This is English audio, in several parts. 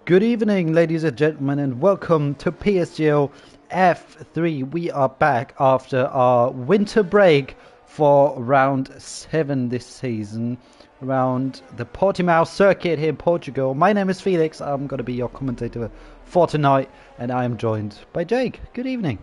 Good evening, ladies and gentlemen, and welcome to PSGL F3. We are back after our winter break for round 7 this season, around the Portimao circuit here in Portugal. My name is Felix. I'm going to be your commentator for tonight, and I am joined by Jake. Good evening.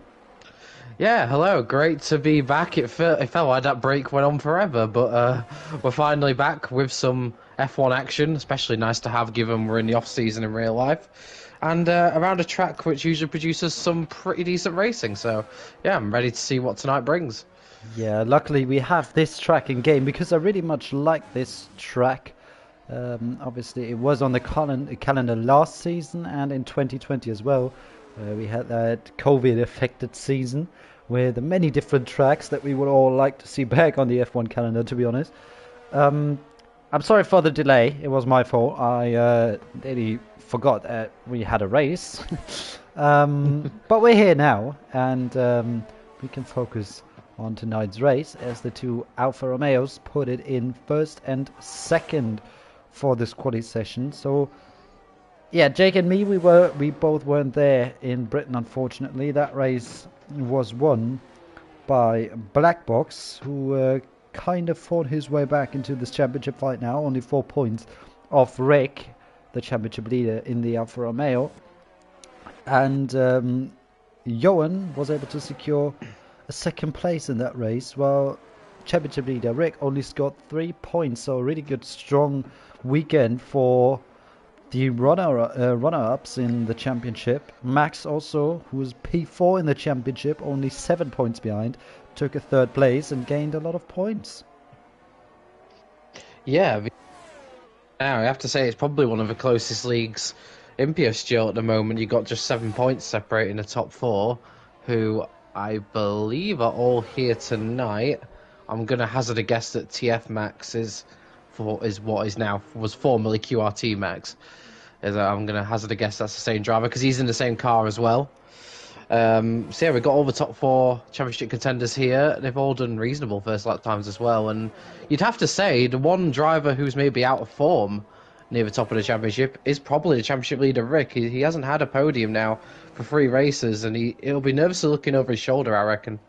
Yeah, hello. Great to be back. It felt like that break went on forever, but we're finally back with some F1 action. Especially nice to have, given we're in the off season in real life, and around a track which usually produces some pretty decent racing. So yeah, I'm ready to see what tonight brings. Yeah, luckily we have this track in game because I really much like this track. Obviously, it was on the calendar last season and in 2020 as well. We had that COVID-affected season with many different tracks that we would all like to see back on the F1 calendar, to be honest. Um, I'm sorry for the delay. It was my fault. I nearly forgot that we had a race. But we're here now, and we can focus on tonight's race as the two Alfa Romeos put it in first and second for this quali session. So yeah, Jake and me, we both weren't there in Britain, unfortunately. That race was won by Black Box, who kind of fought his way back into this championship fight now, only 4 points off Rick, the championship leader in the Alfa Romeo. And Johan was able to secure a second place in that race, while championship leader Rick only scored 3 points. So a really good, strong weekend for the runner-ups in the championship. Max also, who was P4 in the championship, only 7 points behind, took a third place and gained a lot of points. Yeah, now I have to say it's probably one of the closest leagues in PSGL at the moment. You got just 7 points separating the top four, who I believe are all here tonight. I'm gonna hazard a guess that TF Max is what is now was formerly QRT Max. I'm gonna hazard a guess that's the same driver because he's in the same car as well. So yeah, we've got all the top four championship contenders here. They've all done reasonable first lap times as well, and you'd have to say the one driver who's maybe out of form near the top of the championship is probably the championship leader Rick. He hasn't had a podium now for 3 races, and he'll be nervously looking over his shoulder, I reckon.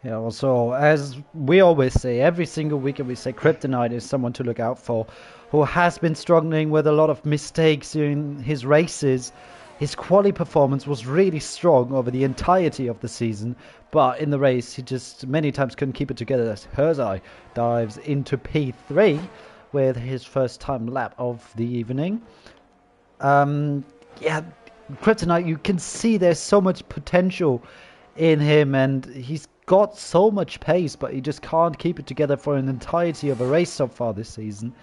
Yeah, also, as we always say, every single weekend we say Kryptonite is someone to look out for, who has been struggling with a lot of mistakes in his races. His quali performance was really strong over the entirety of the season, but in the race he just many times couldn't keep it together as Herzai dives into P3 with his first time lap of the evening. Yeah, Kryptonite, you can see there's so much potential in him, and he's got so much pace, but he just can't keep it together for an entirety of a race so far this season.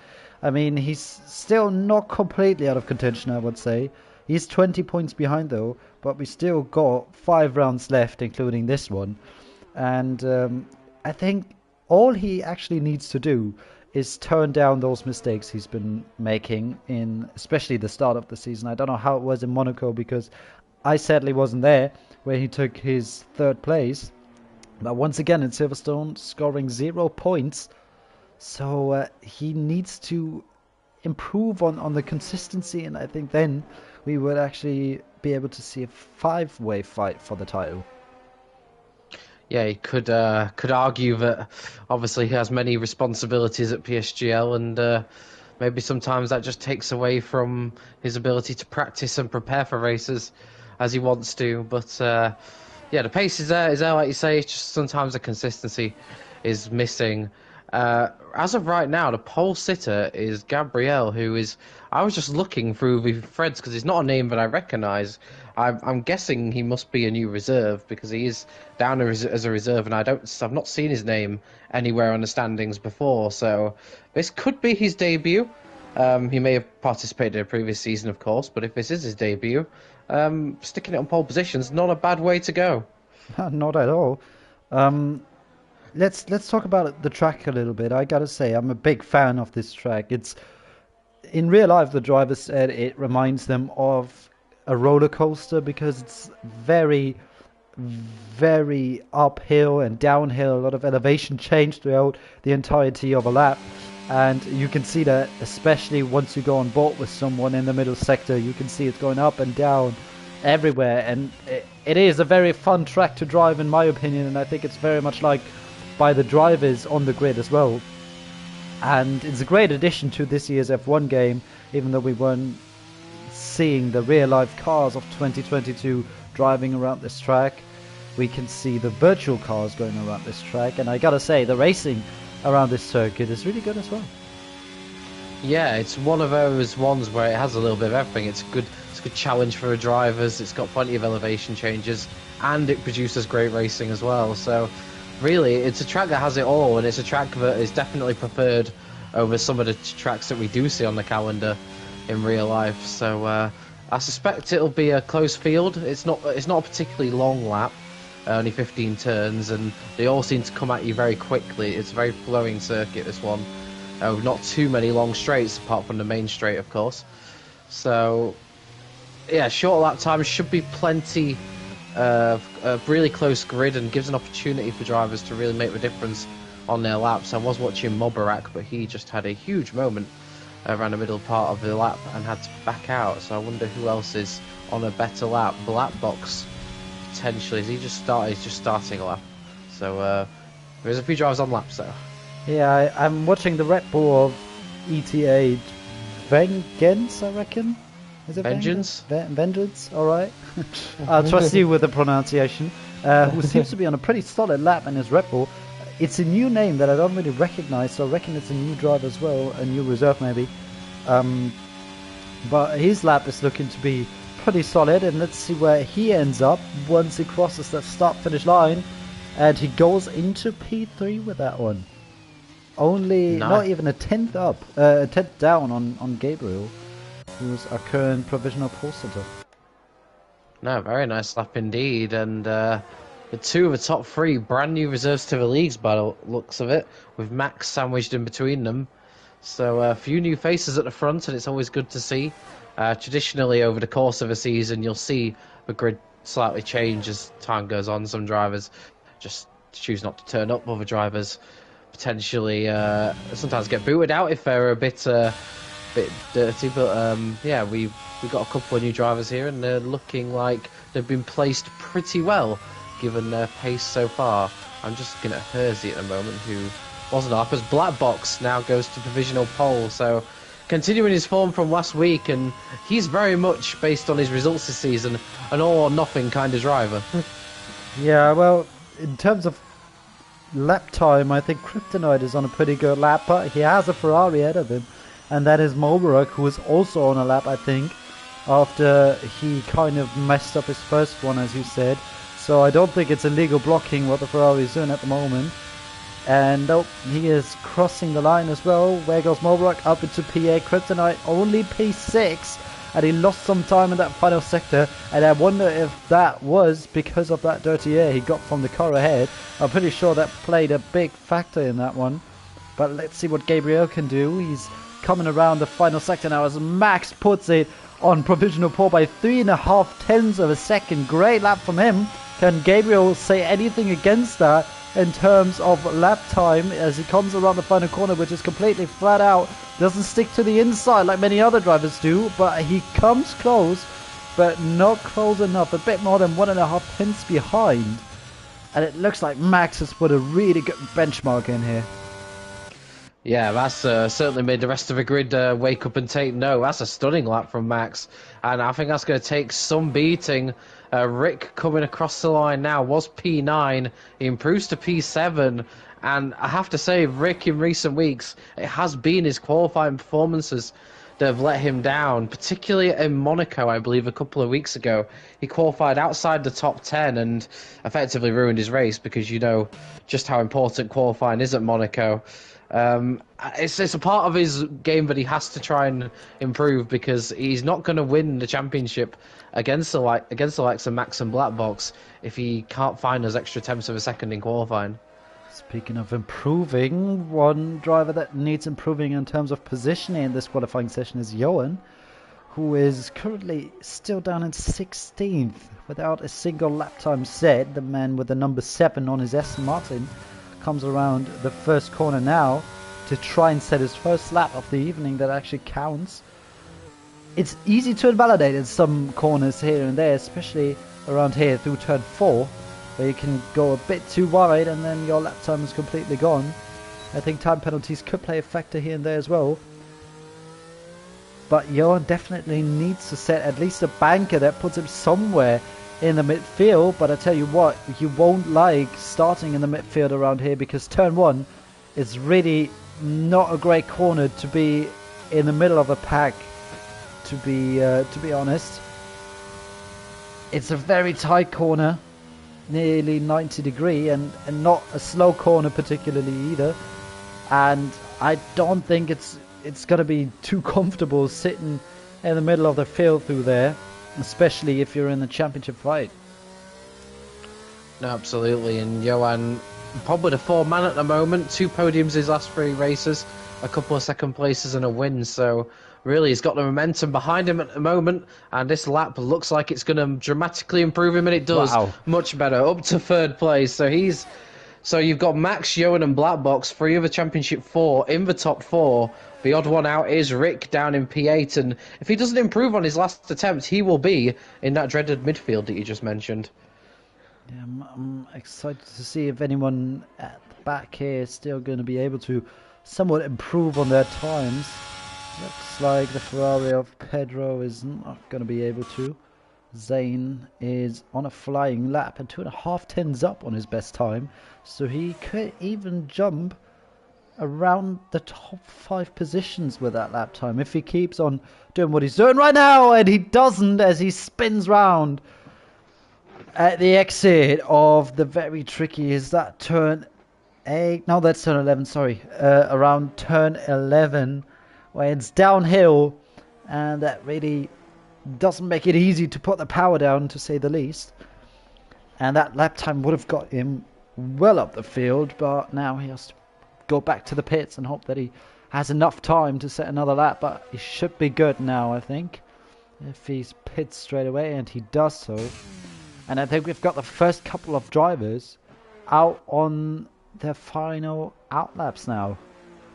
I mean, he's still not completely out of contention, I would say. He's 20 points behind, though, but we still got 5 rounds left, including this one. And I think all he actually needs to do is turn down those mistakes he's been making in especially the start of the season. I don't know how it was in Monaco because I sadly wasn't there where he took his third place. But once again in Silverstone, scoring 0 points. So he needs to improve on the consistency, and I think then we would actually be able to see a five-way fight for the title. Yeah, he could argue that obviously he has many responsibilities at PSGL, and maybe sometimes that just takes away from his ability to practice and prepare for races as he wants to. But yeah, the pace is there, like you say. It's just sometimes the consistency is missing. As of right now, the pole sitter is Gabriel, who is. I was just looking through the threads because it's not a name that I recognise. I'm guessing he must be a new reserve because he is down as a reserve, and I've not seen his name anywhere on the standings before. So this could be his debut. He may have participated in a previous season, of course, but if this is his debut, sticking it on pole position is not a bad way to go. Not at all. Um, let's talk about the track a little bit. I gotta say, I'm a big fan of this track. It's in real life, the driver said it reminds them of a roller coaster because it's very, very uphill and downhill, a lot of elevation change throughout the entirety of a lap. And you can see that, especially once you go on board with someone in the middle sector, you can see it's going up and down everywhere. And it is a very fun track to drive, in my opinion. And I think it's very much liked by the drivers on the grid as well. And it's a great addition to this year's F1 game, even though we weren't seeing the real-life cars of 2022 driving around this track. We can see the virtual cars going around this track. And I gotta say, the racing around this circuit is really good as well. Yeah, it's one of those ones where it has a little bit of everything. It's a good challenge for the drivers. It's got plenty of elevation changes, and it produces great racing as well. So really, it's a track that has it all, and it's a track that is definitely preferred over some of the tracks that we do see on the calendar in real life. So I suspect it'll be a close field. It's not a particularly long lap. Only 15 turns, and they all seem to come at you very quickly. It's a very flowing circuit, this one. Not too many long straights, apart from the main straight, of course. So, yeah, short lap time should be plenty of a really close grid, and gives an opportunity for drivers to really make the difference on their laps. I was watching Mobarak, but he just had a huge moment around the middle part of the lap and had to back out. So I wonder who else is on a better lap. Black Box, potentially. Is he just started? He's just starting a lap. So there's a few drivers on laps though. Yeah, I'm watching the Red Bull of ETA Vengeance, I reckon. Is it Vengeance? Vengeance, alright. I'll trust you with the pronunciation. Who seems to be on a pretty solid lap in his Red Bull. It's a new name that I don't really recognize, so I reckon it's a new driver as well, a new reserve maybe. But his lap is looking to be pretty solid, and let's see where he ends up once he crosses that start-finish line. And he goes into P3 with that one. Only, not even a tenth up, a tenth down on Gabriel, who's our current provisional pole sitter. No, very nice lap indeed, and the two of the top three brand new reserves to the leagues by the looks of it, with Max sandwiched in between them. So a few new faces at the front, and it's always good to see. Traditionally, over the course of a season, you'll see the grid slightly change as time goes on. Some drivers just choose not to turn up, other drivers potentially sometimes get booted out if they're a bit dirty. But yeah, we've got a couple of new drivers here, and they're looking like they've been placed pretty well given their pace so far. I'm just looking at Hersey at the moment, who wasn't up, as Black Box now goes to provisional pole. So continuing his form from last week, and he's very much, based on his results this season, an all or nothing kind of driver. Yeah, well, in terms of lap time, I think Kryptonite is on a pretty good lap, but he has a Ferrari ahead of him, and that is Mobarak, who is also on a lap, I think, after he kind of messed up his first one, as you said. So I don't think it's illegal blocking what the Ferrari is doing at the moment. And oh, he is crossing the line as well. Where goes Mobarak? Up into PA. Kryptonite only P6, and he lost some time in that final sector, and I wonder if that was because of that dirty air he got from the car ahead. I'm pretty sure that played a big factor in that one. But let's see what Gabriel can do. He's coming around the final sector now as Max puts it on provisional pole by 3.5 tenths of a second. Great lap from him. Can Gabriel say anything against that in terms of lap time as he comes around the final corner, which is completely flat out? Doesn't stick to the inside like many other drivers do, but he comes close, but not close enough. A bit more than 1.5 tenths behind. And it looks like Max has put a really good benchmark in here. Yeah, that's certainly made the rest of the grid wake up and take note. That's a stunning lap from Max, and I think that's going to take some beating. Rick coming across the line now was P9. He improves to P7, and I have to say, Rick in recent weeks, it has been his qualifying performances that have let him down, particularly in Monaco, I believe, a couple of weeks ago. He qualified outside the top 10 and effectively ruined his race, because you know just how important qualifying is at Monaco. It's a part of his game that he has to try and improve, because he's not going to win the championship against the likes of Max and Black Box if he can't find those extra tenths of a second in qualifying. Speaking of improving, one driver that needs improving in terms of positioning in this qualifying session is Johan, who is currently still down in 16th without a single lap time set. The man with the number 7 on his Aston Martin comes around the first corner now, to try and set his first lap of the evening that actually counts. It's easy to invalidate in some corners here and there, especially around here through turn 4, where you can go a bit too wide and then your lap time is completely gone. I think time penalties could play a factor here and there as well. But Johan definitely needs to set at least a banker that puts him somewhere in the midfield. But I tell you what, you won't like starting in the midfield around here, because turn 1 is really not a great corner to be in the middle of a pack, to be honest. It's a very tight corner, nearly 90-degree, and not a slow corner particularly either. And I don't think it's going to be too comfortable sitting in the middle of the field through there, especially if you're in the championship fight. No, absolutely. And Johan, probably the 4-man at the moment, 2 podiums his last 3 races, a couple of second places and a win. So really, he's got the momentum behind him at the moment, and this lap looks like it's going to dramatically improve him, and it does. Wow. Much better, up to 3rd place. So you've got Max, Johan and Black Box, 3 of the Championship 4 in the top 4. The odd one out is Rick down in P8, and if he doesn't improve on his last attempt, he will be in that dreaded midfield that you just mentioned. Yeah, I'm excited to see if anyone at the back here is still going to be able to somewhat improve on their times. Looks like the Ferrari of Pedro is not going to be able to. Zane is on a flying lap and 2.5 tenths up on his best time, so he could even jump around the top 5 positions with that lap time if he keeps on doing what he's doing right now, and he doesn't, as he spins round at the exit of the very tricky, is that turn 8? No, that's turn 11, sorry. Around turn 11, where it's downhill, and that really doesn't make it easy to put the power down, to say the least. And that lap time would have got him well up the field, but now he has to go back to the pits and hope that he has enough time to set another lap. But he should be good now, I think, if he's pits straight away, and he does so. And I think we've got the first couple of drivers out on their final out laps now.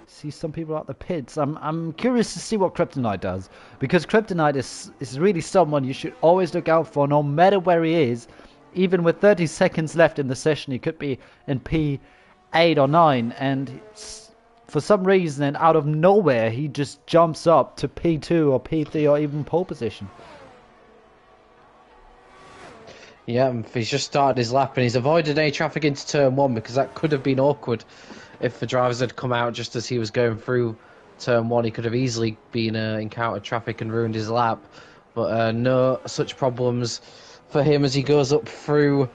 See some people out the pits. I'm curious to see what Kryptonite does, because Kryptonite is really someone you should always look out for, no matter where he is. Even with 30 seconds left in the session, he could be in P8 or 9, and for some reason, and out of nowhere, he just jumps up to P2 or P3 or even pole position. Yeah, he's just started his lap, and he's avoided any traffic into turn 1, because that could have been awkward. If the drivers had come out just as he was going through turn 1, he could have easily been encountered traffic and ruined his lap. But no such problems for him as he goes up through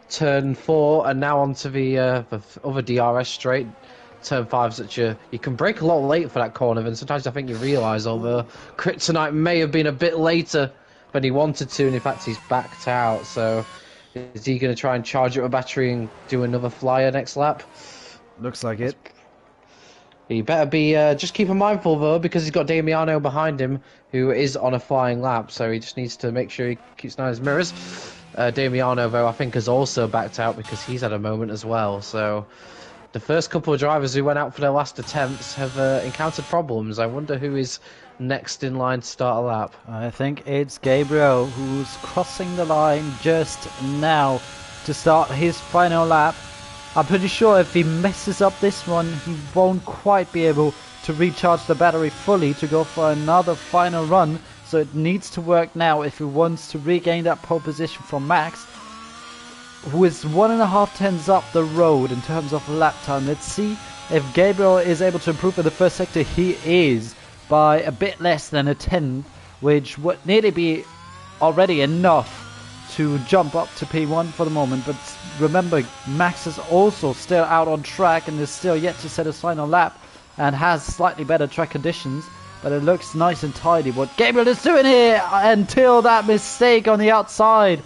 turn 4 and now onto the other DRS straight. Turn 5's that you can brake a lot late for that corner, and sometimes I think you realise, although Kryptonite may have been a bit later than he wanted to, and in fact he's backed out. So is he going to try and charge up a battery and do another flyer next lap? Looks like it. He better be just keep him mindful though, because he's got Damiano behind him, who is on a flying lap. So he just needs to make sure he keeps an eye on his mirrors. Damiano, though, I think has also backed out because he's had a moment as well. So the first couple of drivers who went out for their last attempts have encountered problems. I wonder who is next in line to start a lap. I think it's Gabriel, who's crossing the line just now to start his final lap. I'm pretty sure if he messes up this one, he won't quite be able to recharge the battery fully to go for another final run. So it needs to work now if he wants to regain that pole position from Max, who is 1.5 tenths up the road in terms of lap time. Let's see if Gabriel is able to improve in the first sector. He is by a bit less than a tenth, which would nearly be already enough to jump up to P1 for the moment. But remember, Max is also still out on track and is still yet to set his final lap and has slightly better track conditions. But it looks nice and tidy what Gabriel is doing here until that mistake on the outside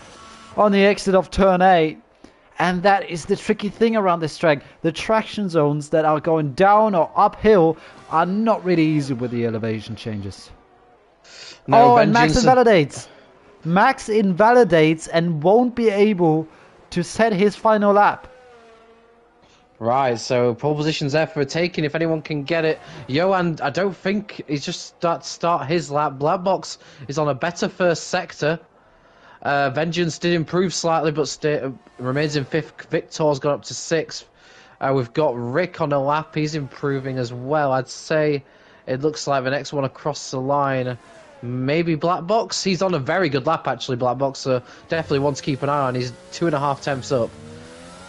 on the exit of turn 8. And that is the tricky thing around this track. The traction zones that are going down or uphill are not really easy with the elevation changes. No, and Max invalidates. Max invalidates and won't be able to set his final lap. Right, so pole position's there for a taking if anyone can get it. Johan, I don't think he's just start his lap. Black Box is on a better first sector. Vengeance did improve slightly, but remains in fifth. Victor's got up to sixth. We've got Rick on a lap. He's improving as well. I'd say it looks like the next one across the line, maybe Black Box. He's on a very good lap, actually, Black Box. So definitely one to keep an eye on. He's 2.5 tenths up.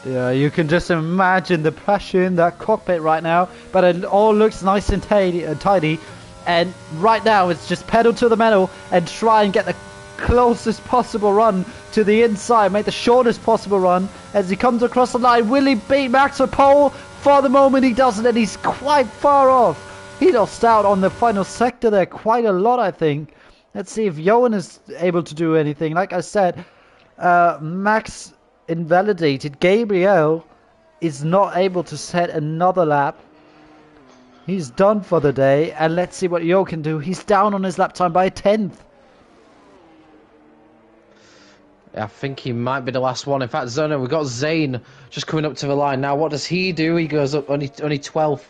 Yeah, you can just imagine the pressure in that cockpit right now, but it all looks nice and tidy. And right now, it's just pedal to the metal and try and get the closest possible run to the inside, make the shortest possible run as he comes across the line. Will he beat Max for pole? For the moment, he doesn't, and he's quite far off. He lost out on the final sector there quite a lot, I think. Let's see if Johan is able to do anything. Like I said, Max invalidated. Gabriel is not able to set another lap. He's done for the day, and let's see what Yo can do. He's down on his lap time by a 10th. I think he might be the last one. In fact, Zona, we've got Zane just coming up to the line now. What does he do? He goes up only 12th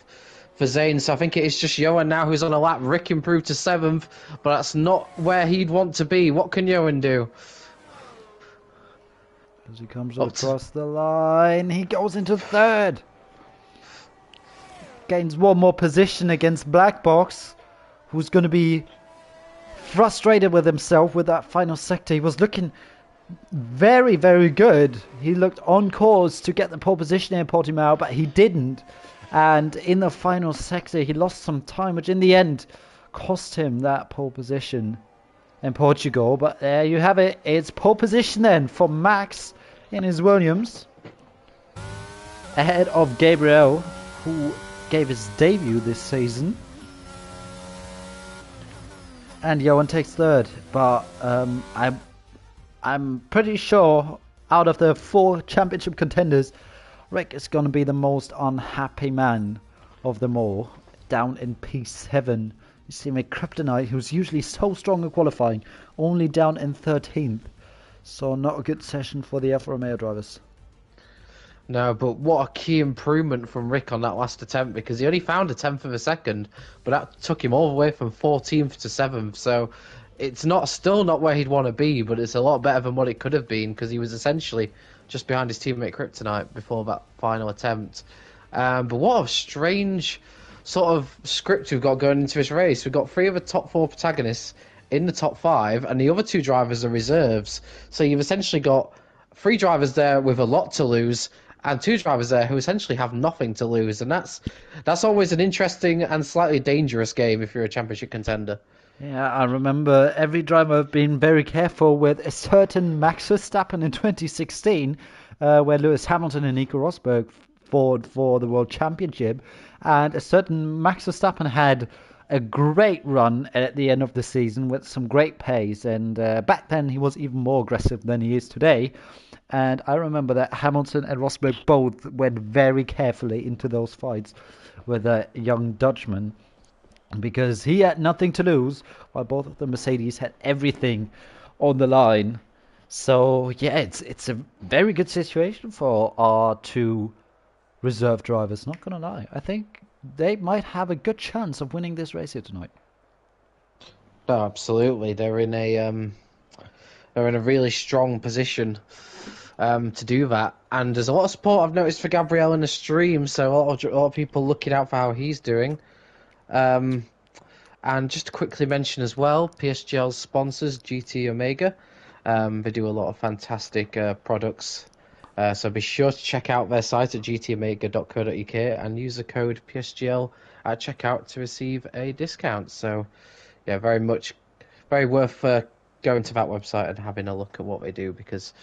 for Zane, so I think it is just Johan now who's on a lap. Rick improved to 7th, but that's not where he'd want to be. What can Johan do? As he comes across the line, he goes into 3rd. Gains one more position against Black Box, who's going to be frustrated with himself with that final sector. He was looking very, very good. He looked on course to get the pole position in Portimao, but he didn't. And in the final sector, he lost some time, which in the end cost him that pole position in Portugal. But there you have it. It's pole position then for Max in his Williams, ahead of Gabriel, who gave his debut this season. And Johan takes 3rd. But I'm pretty sure out of the 4 championship contenders, Rick is going to be the most unhappy man of them all. Down in P7. You see me, Kryptonite, who's usually so strong in qualifying, only down in 13th. So not a good session for the Alfa Romeo drivers. No, but what a key improvement from Rick on that last attempt, because he only found a 10th of a second, but that took him all the way from 14th to 7th. So it's still not where he'd want to be, but it's a lot better than what it could have been, because he was essentially just behind his teammate Kryptonite before that final attempt. But what a strange sort of script we've got going into this race. We've got 3 of the top 4 protagonists in the top 5, and the other 2 drivers are reserves. So you've essentially got 3 drivers there with a lot to lose, and 2 drivers there who essentially have nothing to lose. And that's always an interesting and slightly dangerous game if you're a championship contender. Yeah, I remember every driver being very careful with a certain Max Verstappen in 2016, where Lewis Hamilton and Nico Rosberg fought for the World Championship. And a certain Max Verstappen had a great run at the end of the season with some great pace. And back then he was even more aggressive than he is today. And I remember that Hamilton and Rosberg both went very carefully into those fights with a young Dutchman, because he had nothing to lose, while both of the Mercedes had everything on the line. So yeah, it's a very good situation for our 2 reserve drivers. Not gonna lie, I think they might have a good chance of winning this race here tonight. No, absolutely. They're in a really strong position to do that. And there's a lot of support I've noticed for Gabriel in the stream, so a lot of people looking out for how he's doing. And just to quickly mention as well, PSGL's sponsors, GT Omega. They do a lot of fantastic products. So be sure to check out their site at gtomega.co.uk and use the code PSGL at checkout to receive a discount. So yeah, very worth going to that website and having a look at what they do, because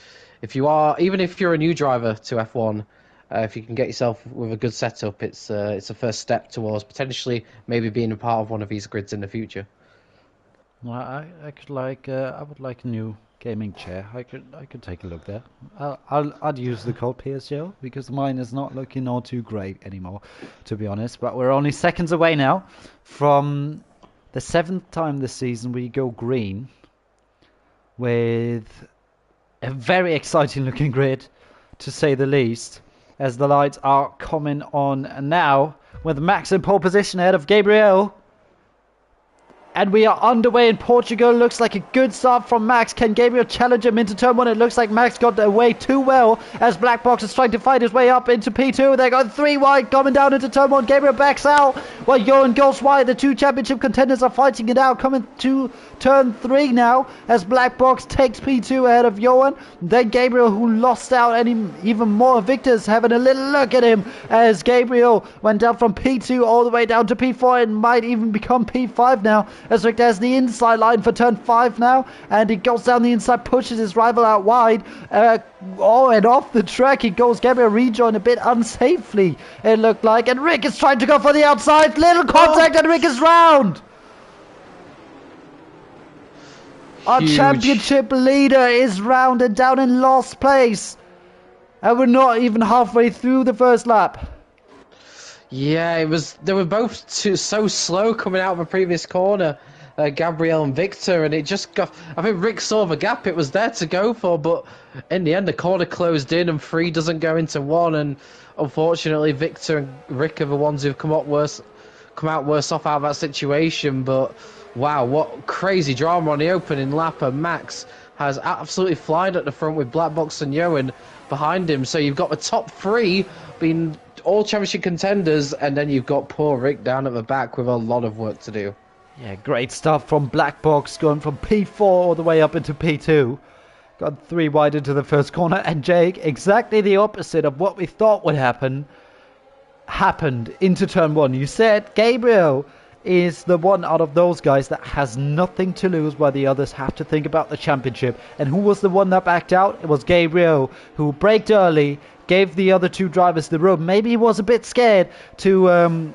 even if you're a new driver to F1, if you can get yourself with a good setup, it's a first step towards potentially maybe being a part of one of these grids in the future. Well, I would like a new gaming chair. I could take a look there. I'd use the code PSGL because mine is not looking all too great anymore, to be honest. But we're only seconds away now from the 7th time this season we go green, with a very exciting looking grid, to say the least. as the lights are coming on now, with Max in pole position ahead of Gabriel. And we are underway in Portugal. Looks like a good start from Max. Can Gabriel challenge him into turn 1? It looks like Max got away too well as Black Box is trying to fight his way up into P2. They got 3 wide coming down into turn 1. Gabriel backs out while Johan goes wide. The 2 championship contenders are fighting it out. Coming to turn 3 now as Black Box takes P2 ahead of Johan. Then Gabriel, who lost out, and even more victors having a little look at him as Gabriel went down from P2 all the way down to P4 and might even become P5 now. As Rick has the inside line for turn 5 now, and he goes down the inside, pushes his rival out wide. And off the track he goes. Gabriel rejoined a bit unsafely, it looked like, and Rick is trying to go for the outside. Little contact, and Rick is round. Our championship leader is rounded down in last place, and we're not even halfway through the first lap. Yeah, it was. They were both so slow coming out of a previous corner, Gabriel and Victor, and it just got. I think Rick saw the gap; it was there to go for, but in the end, the corner closed in, and 3 doesn't go into 1, and unfortunately, Victor and Rick are the ones who've come out worse off out of that situation. But wow, what crazy drama on the opening lap, and Max has absolutely flying at the front with Black Box and Johan behind him. So you've got the top 3 being all championship contenders, and then you've got poor Rick down at the back with a lot of work to do. Yeah, great stuff from Black Box, going from P4 all the way up into P2. Got 3 wide into the first corner, and Jake, exactly the opposite of what we thought would happen, happened into turn 1. You said Gabriel is the one out of those guys that has nothing to lose while the others have to think about the championship. And who was the one that backed out? It was Gabriel, who braked early, gave the other 2 drivers the room. Maybe he was a bit scared to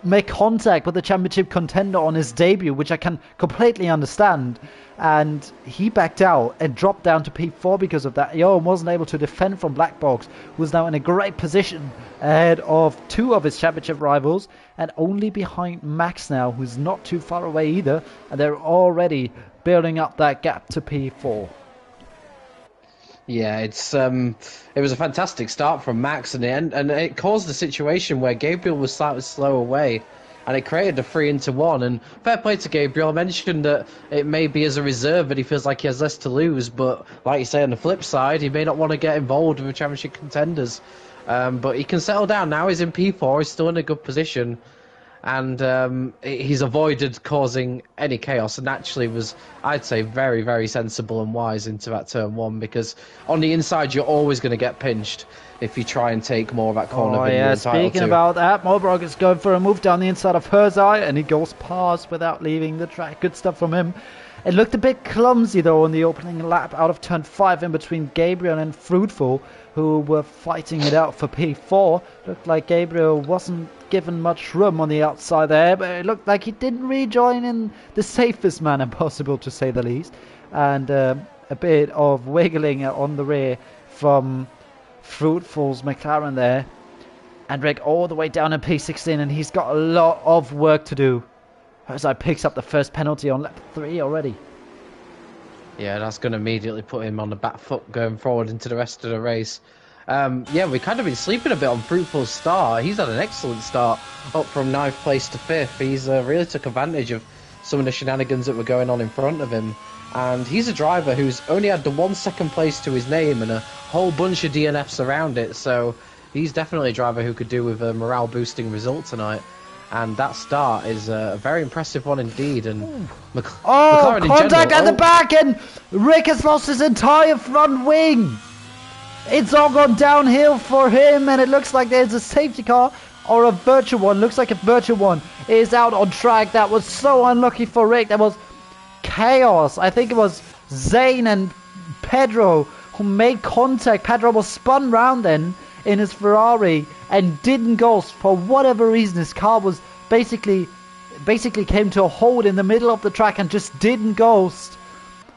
make contact with the championship contender on his debut, which I can completely understand. And he backed out and dropped down to P4 because of that. Johan wasn't able to defend from Black Box, who was now in a great position ahead of 2 of his championship rivals, and only behind Max now, who's not too far away either, and they're already building up that gap to P4. Yeah, it was a fantastic start from Max, and it caused a situation where Gabriel was slightly slow away, and it created a 3 into 1. And fair play to Gabriel. I mentioned that it may be as a reserve, but he feels like he has less to lose. But like you say, on the flip side, he may not want to get involved with the championship contenders. But he can settle down now. He's in P4. He's still in a good position. And he's avoided causing any chaos, and actually was, I'd say, very, very sensible and wise into that turn 1, because on the inside you're always going to get pinched if you try and take more of that corner. Oh yeah, speaking about that, Mobrog is going for a move down the inside of Herzai, and he goes past without leaving the track. Good stuff from him. It looked a bit clumsy though on the opening lap out of turn 5 in between Gabriel and Fruitful, who were fighting it out for P4. Looked like Gabriel wasn't given much room on the outside there, but it looked like he didn't rejoin in the safest manner possible, to say the least. And a bit of wiggling on the rear from Fruitful's McLaren there. And Rick all the way down in P16, and he's got a lot of work to do. Herzai picks up the first penalty on lap 3 already. Yeah, that's going to immediately put him on the back foot going forward into the rest of the race. Yeah, we've kind of been sleeping a bit on Fruitful's start. He's had an excellent start, up from 9th place to 5th. He's really took advantage of some of the shenanigans that were going on in front of him. And he's a driver who's only had the 1 second place to his name and a whole bunch of DNFs around it. So he's definitely a driver who could do with a morale-boosting result tonight. And that start is a very impressive one indeed. And McLaren contact at the back, and Rick has lost his entire front wing. It's all gone downhill for him, and it looks like there's a safety car or a virtual one. Looks like a virtual one is out on track. That was so unlucky for Rick. That was chaos. I think it was Zane and Pedro who made contact. Pedro was spun round then in his Ferrari and didn't go for whatever reason. His car was basically came to a hold in the middle of the track and just didn't ghost.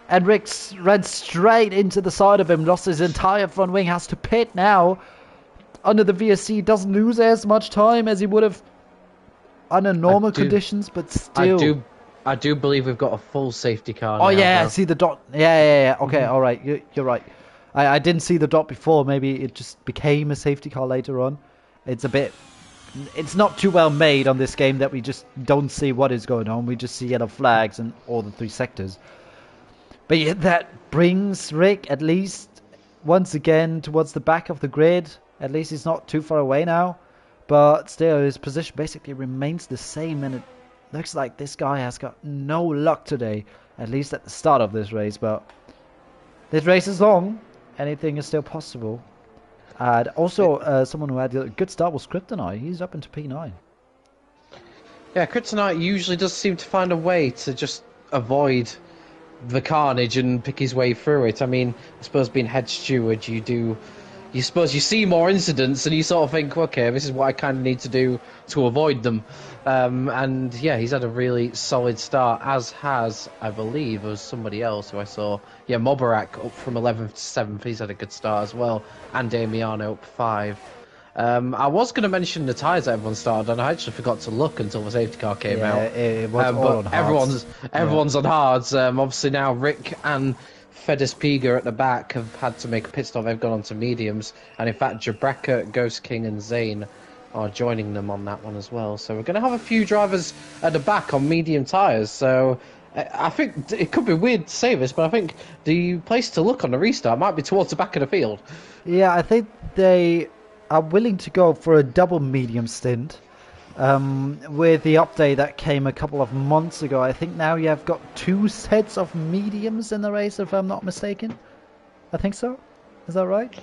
And Rick ran straight into the side of him, lost his entire front wing, has to pit now. Under the VSC, doesn't lose as much time as he would have under normal conditions, but still. I do believe we've got a full safety car now. Oh yeah, I see the dot. Yeah. Okay, alright, you're right. I didn't see the dot before. Maybe it just became a safety car later on. It's not too well made on this game that we just don't see what is going on. We just see yellow flags in all the 3 sectors. But yeah, that brings Rick at least once again towards the back of the grid. At least he's not too far away now. But still, his position basically remains the same, and it looks like this guy has got no luck today, at least at the start of this race. But this race is long. Anything is still possible. And also, someone who had a good start was Kryptonite. He's up into P9. Yeah, Kryptonite usually does seem to find a way to just avoid the carnage and pick his way through it. I mean, I suppose being head steward, you suppose you see more incidents and you sort of think, okay, this is what I kind of need to do to avoid them. And yeah, he's had a really solid start, as has, I believe, there was somebody else who I saw. Yeah, Mobarak up from 11th to 7th. He's had a good start as well. And Damiano up 5. I was going to mention the tyres that everyone started on. I actually forgot to look until the safety car came out. It was all on hards. Everyone's on hards. Obviously now Rick and Fedespiga at the back have had to make a pit stop. They've gone on to mediums, and in fact Jabraka, Ghost King and Zane are joining them on that one as well. So we're going to have a few drivers at the back on medium tyres. So I think it could be weird to say this, but I think the place to look on the restart might be towards the back of the field. Yeah, I think they are willing to go for a double medium stint. With the update that came a couple of months ago, I think now you have got 2 sets of mediums in the race, if I'm not mistaken. I think so. Is that right?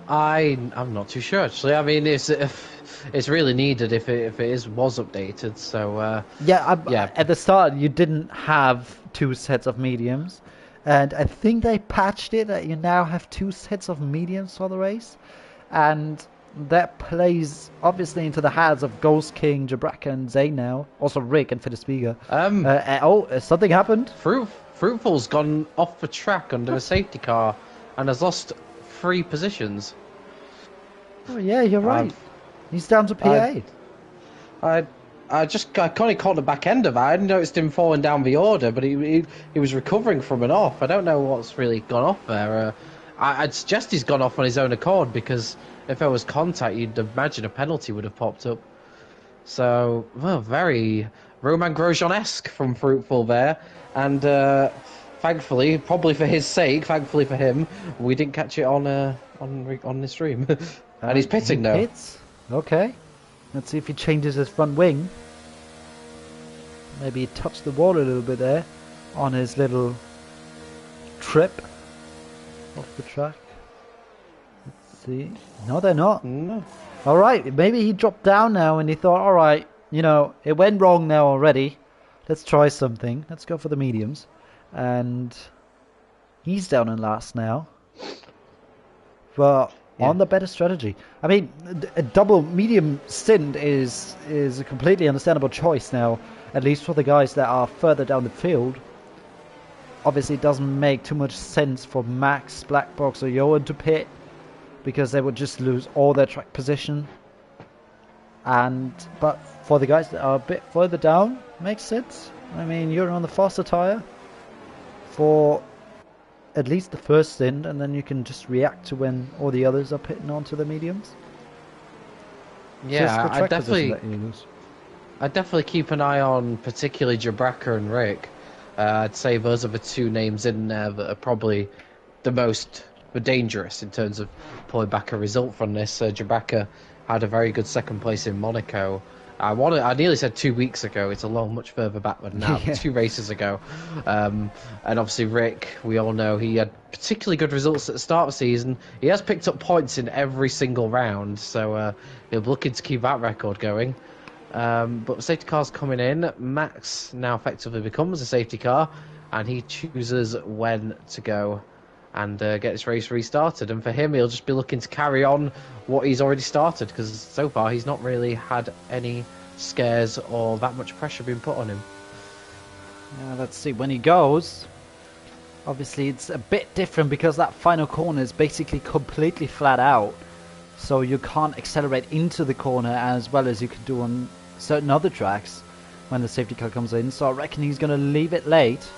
I'm not too sure actually. I mean, it's really needed if it was updated. So yeah. At the start you didn't have 2 sets of mediums, and I think they patched it that you now have 2 sets of mediums for the race, and that plays obviously into the hands of Ghost King, Jabraka and Zane now. Also Rick and Fedespiga. Something happened. Fruitful's gone off the track under a safety car and has lost 3 positions. Oh yeah, you're right. He's down to P8. I kind of caught the back end of that. I hadn't noticed him falling down the order, but he was recovering from an off. I don't know what's really gone off there. I'd suggest he's gone off on his own accord, because if there was contact, you'd imagine a penalty would have popped up. So, well, very Roman Grosjean-esque from Fruitful there. And thankfully, probably for his sake, thankfully for him, we didn't catch it on the stream. And he's pitting now. Pits? Okay. Let's see if he changes his front wing. Maybe he touched the wall a little bit there on his little trip off the track. Let's see. No, they're not. No. Alright, maybe he dropped down now and he thought, alright, it went wrong now already. Let's try something. Let's go for the mediums. And he's down in last now. But on the better strategy. I mean, a double medium stint is a completely understandable choice now, at least for the guys that are further down the field. Obviously, it doesn't make too much sense for Max, Blackbox, or Johan to pit, because they would just lose all their track position. But for the guys that are a bit further down, makes sense. I mean, you're on the faster tire for at least the first stint, and then you can just react to when all the others are pitting onto the mediums. Yeah, I definitely keep an eye on particularly Jabraka and Rick. I'd say those are the 2 names in there that are probably the dangerous in terms of pulling back a result from this. Jabraka had a very good second place in Monaco. I nearly said 2 weeks ago. It's a much further back than now. Yeah. 2 races ago. And obviously Rick, we all know he had particularly good results at the start of the season. He has picked up points in every single round, so he'll be looking to keep that record going. But the safety car's coming in. Max now effectively becomes a safety car, and he chooses when to go and get this race restarted. And for him, he'll just be looking to carry on what he's already started, because so far he's not really had any scares or that much pressure being put on him. Yeah, let's see when he goes. Obviously it's a bit different because that final corner is basically completely flat out, so you can't accelerate into the corner as well as you could do on certain other tracks when the safety car comes in. So I reckon he's going to leave it late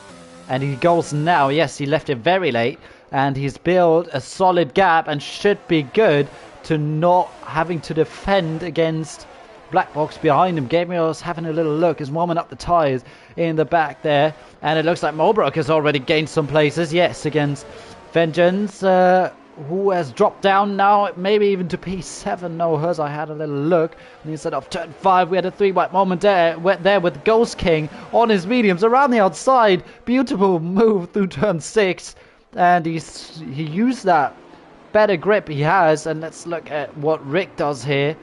And he goes now. Yes, he left it very late. And he's built a solid gap and should be good to not having to defend against Black Box behind him. Gabriel's having a little look. He's warming up the tyres in the back there. And it looks like Mulbrook has already gained some places. Yes, against Vengeance, who has dropped down now, maybe even to P7. No, hers, I had a little look. And instead of turn 5, we had a 3-white moment there with Ghost King on his mediums around the outside. Beautiful move through turn 6. And he used that better grip he has. And let's look at what Rick does here.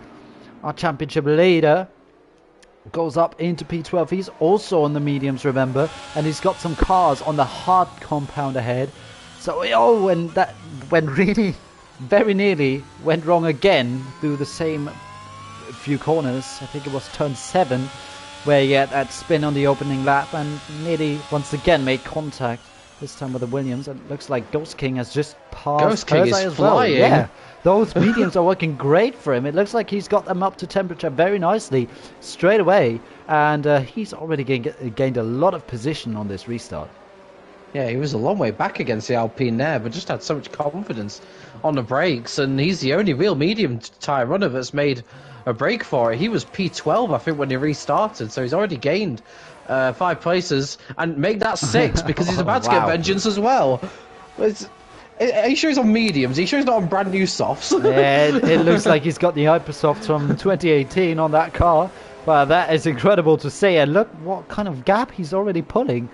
Our championship leader goes up into P12. He's also on the mediums, remember. And he's got some cars on the hard compound ahead. So, and that went really very nearly went wrong again through the same few corners. I think it was turn 7 where he had that spin on the opening lap and nearly once again made contact. This time with the Williams. And it looks like Ghost King has just passed Ghost King is as flying. well. Yeah, those mediums are working great for him. It looks like he's got them up to temperature very nicely straight away. And he's already gained a lot of position on this restart. Yeah, he was a long way back against the Alpine there, but just had so much confidence on the brakes. And he's the only real medium tyre runner that's made a break for it. He was P12, I think, when he restarted. So he's already gained 5 places and make that 6 because he's about to get Vengeance as well. Are you sure he's on mediums? Are you sure he's not on brand new softs? Yeah, it looks like he's got the Hypersofts from 2018 on that car. Well, that is incredible to see. And look what kind of gap he's already pulling.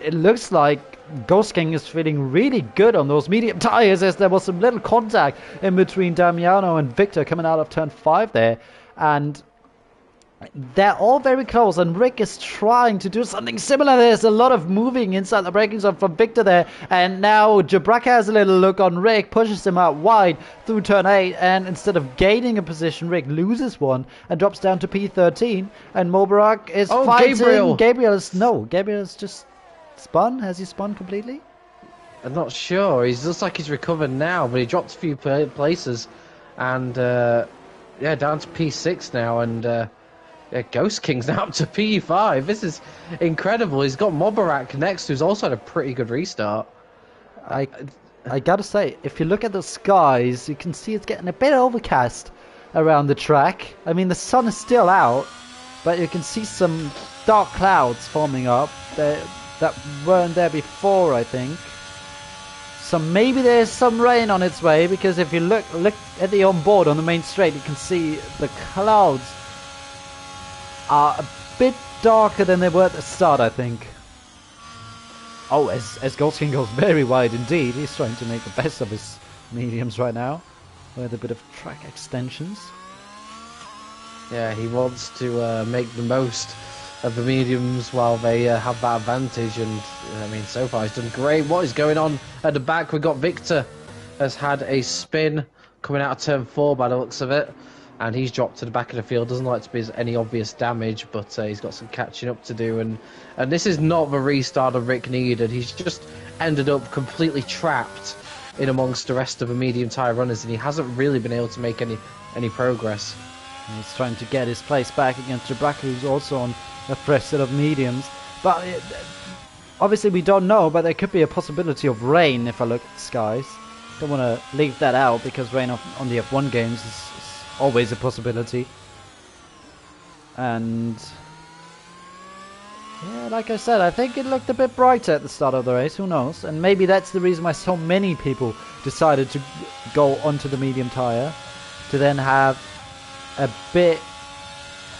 It looks like Ghost King is feeling really good on those medium tyres, as there was some little contact in between Damiano and Victor coming out of turn 5 there. And they're all very close, and Rick is trying to do something similar. There's a lot of moving inside the braking zone from Victor there, and now Jabraka has a little look on Rick, pushes him out wide through turn 8, and instead of gaining a position, Rick loses one and drops down to P13, and Mobarak is fighting. Gabriel is just spun. Has he spun completely? I'm not sure. He looks like he's recovered now, but he dropped a few places, and down to P6 now, and Ghost King's now up to P5. This is incredible. He's got Mobarak next, who's also had a pretty good restart. I gotta say, if you look at the skies, you can see it's getting a bit overcast around the track. I mean, the sun is still out, but you can see some dark clouds forming up that weren't there before, I think. So maybe there's some rain on its way, because if you look at the onboard on the main straight, you can see the clouds are a bit darker than they were at the start, I think. Oh, as Ghost King goes very wide indeed. He's trying to make the best of his mediums right now with a bit of track extensions. Yeah, he wants to make the most of the mediums while they have that advantage, and I mean, so far he's done great. What is going on at the back? We've got Victor has had a spin coming out of turn 4 by the looks of it, and he's dropped to the back of the field. Doesn't like to be any obvious damage, but he's got some catching up to do, and this is not the restart that Rick needed. He's just ended up completely trapped in amongst the rest of the medium tyre runners, and he hasn't really been able to make any progress. He's trying to get his place back against Jabraka, who's also on a fresh set of mediums. But obviously we don't know, but there could be a possibility of rain if I look at the skies. Don't want to leave that out, because rain on the F1 games is always a possibility. And yeah, like I said, I think it looked a bit brighter at the start of the race. Who knows? And maybe that's the reason why so many people decided to go onto the medium tyre, to then have a bit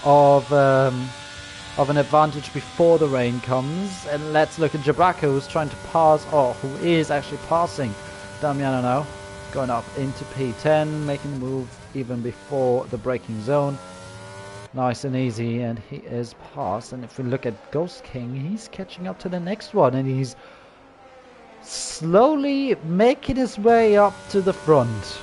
of an advantage before the rain comes. And let's look at Jabraka, who's trying to pass, who is actually passing Damiano now, going up into P10, making the move even before the braking zone. Nice and easy, and he is passed. And if we look at Ghost King, he's catching up to the next one, and he's slowly making his way up to the front.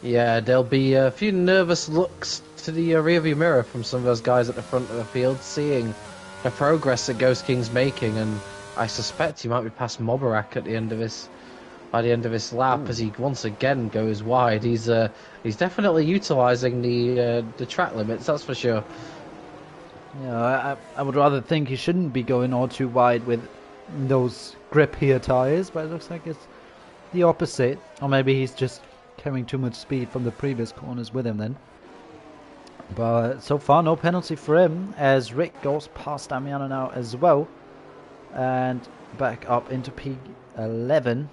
Yeah, there'll be a few nervous looks to the rearview mirror from some of those guys at the front of the field, seeing the progress that Ghost King's making, and I suspect he might be past Mobarak at the end of this. By the end of his lap, as he once again goes wide. He's definitely utilising the track limits, that's for sure. Yeah, I would rather think he shouldn't be going all too wide with those grip here tires, but it looks like it's the opposite. Or maybe he's just carrying too much speed from the previous corners with him then. But so far, no penalty for him, as Rick goes past Damiano now as well. And back up into P11.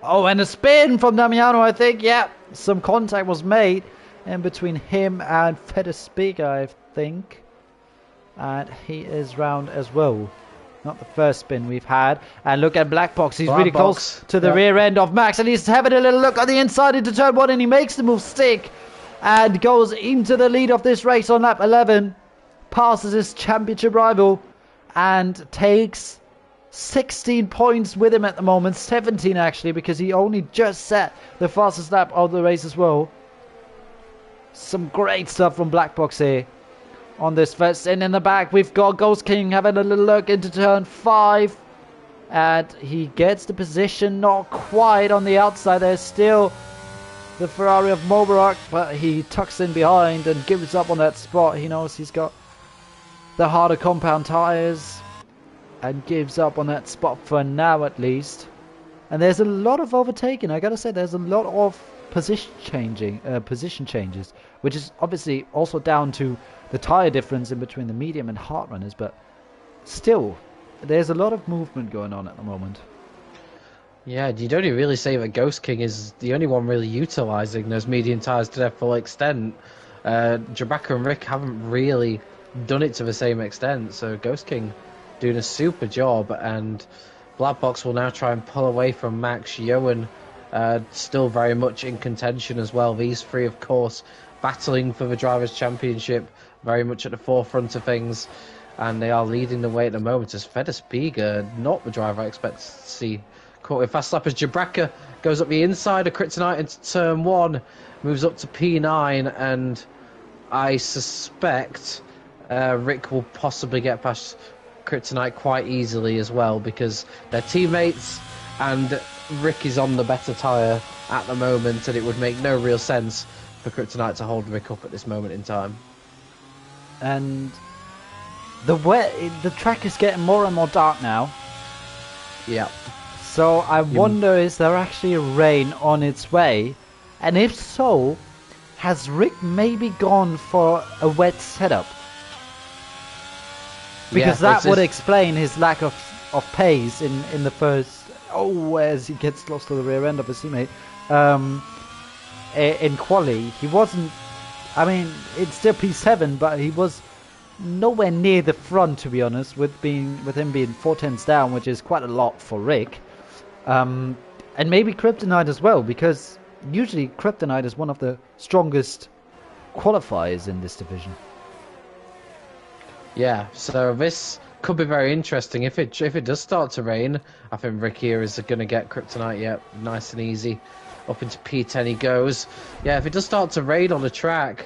Oh, and a spin from Damiano, I think. Yeah, some contact was made in between him and Federspiga, I think. And he is round as well. Not the first spin we've had. And look at Black Box. He's really close to the rear end of Max. And he's having a little look on the inside into turn 1. And he makes the move stick. And goes into the lead of this race on lap 11. Passes his championship rival. And takes 16 points with him at the moment. 17 actually. Because he only just set the fastest lap of the race as well. Some great stuff from Black Box here. On this first in the back, we've got Ghost King having a little look into turn 5. And he gets the position, not quite on the outside. There's still the Ferrari of Mobarak, but he tucks in behind and gives up on that spot. He knows he's got the harder compound tyres and gives up on that spot for now at least. And there's a lot of overtaking. I gotta say, there's a lot of position changes, which is obviously also down to the tyre difference in between the medium and hard runners, but still, there's a lot of movement going on at the moment. Yeah, you'd only really say that Ghost King is the only one really utilising those medium tyres to their full extent. Jabaka and Rick haven't really done it to the same extent, so Ghost King doing a super job, and Black Box will now try and pull away from Max. Johan still very much in contention as well. These three, of course, battling for the Drivers' Championship, very much at the forefront of things, and they are leading the way at the moment as Federspiga, not the driver I expect to see caught with fast lap as Jabraka goes up the inside of Kryptonite into turn 1, moves up to P9, and I suspect Rick will possibly get past Kryptonite quite easily as well, because they're teammates and Rick is on the better tyre at the moment, and it would make no real sense for Kryptonite to hold Rick up at this moment in time. And the track is getting more and more dark now. Yeah. So I wonder, is there actually rain on its way? And if so, has Rick maybe gone for a wet setup? Because that would explain his lack of pace in the first... Oh, as he gets close to the rear end of his teammate. In quali, he wasn't... I mean, it's still P7, but he was nowhere near the front, to be honest, with him being 4 tenths down, which is quite a lot for Rick. And maybe Kryptonite as well, because usually Kryptonite is one of the strongest qualifiers in this division. Yeah, so this could be very interesting. If it does start to rain, I think Rick here is going to get Kryptonite, nice and easy. Up into P10 he goes. Yeah, if it does start to rain on the track,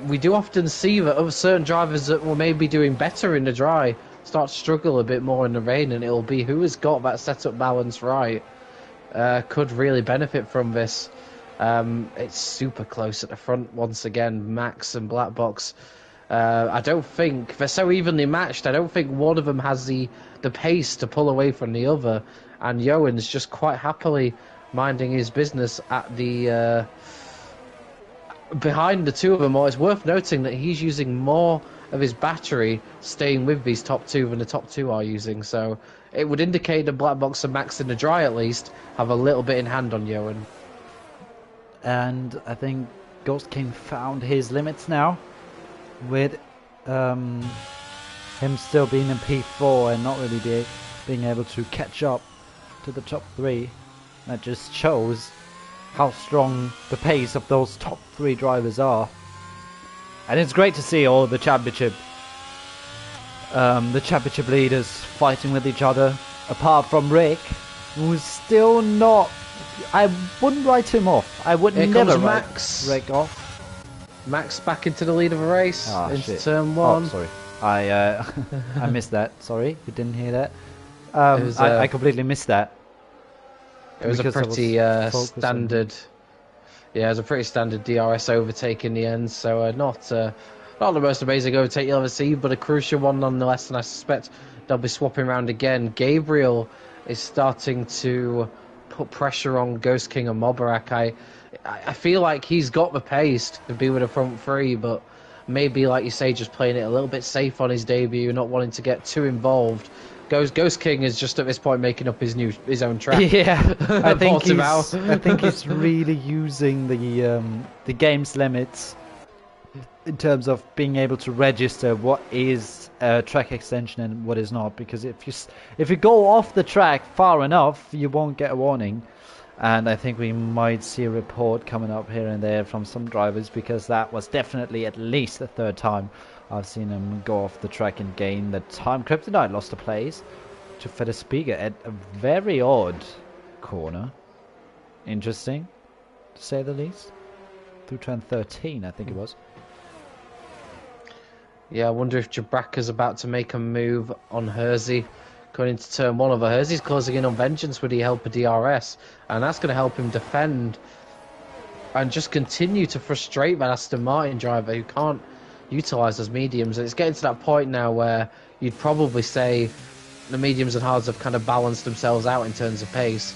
we do often see that other certain drivers that will maybe doing better in the dry start to struggle a bit more in the rain, and it'll be who has got that setup balance right could really benefit from this. It's super close at the front once again, Max and Black Box. I don't think they're so evenly matched. I don't think one of them has the pace to pull away from the other, and Johan's just quite happily minding his business at the behind the two of them. It's worth noting that he's using more of his battery staying with these top two than the top two are using, so it would indicate that Black Box and Max in the dry at least have a little bit in hand on Johan. And I think Ghost King found his limits now, with him still being in P4 and not really being able to catch up to the top 3. That just shows how strong the pace of those top 3 drivers are. And it's great to see all the championship leaders fighting with each other, apart from Rick, who's still not... I wouldn't write him off. I would never write Rick off. Max back into the lead of a race, into shit. turn 1. Oh, sorry. I missed that. Sorry, you didn't hear that. I completely missed that. It was a pretty standard... Yeah, it was a pretty standard DRS overtake in the end, so not not the most amazing overtake you'll ever see, but a crucial one nonetheless, and I suspect they'll be swapping around again. Gabriel is starting to put pressure on Ghost King and Mobarak. I feel like he's got the pace to be with a front three, but maybe, like you say, just playing it a little bit safe on his debut, not wanting to get too involved. Ghost King is just at this point making up his own track. Yeah, I think Portimao. I think he's really using the game's limits in terms of being able to register what is a track extension and what is not. Because if you go off the track far enough, you won't get a warning. And I think we might see a report coming up here and there from some drivers, because that was definitely at least the third time I've seen him go off the track and gain the time. Kryptonite lost a place to Federspiga at a very odd corner. Interesting, to say the least. Through turn 13, I think it was. Yeah, I wonder if Jabraka's about to make a move on Hersey going into turn 1 of Hersey's closing in on Vengeance with the help of DRS, and that's going to help him defend and just continue to frustrate that Aston Martin driver who can't utilise those mediums. And it's getting to that point now where you'd probably say the mediums and hards have kind of balanced themselves out in terms of pace,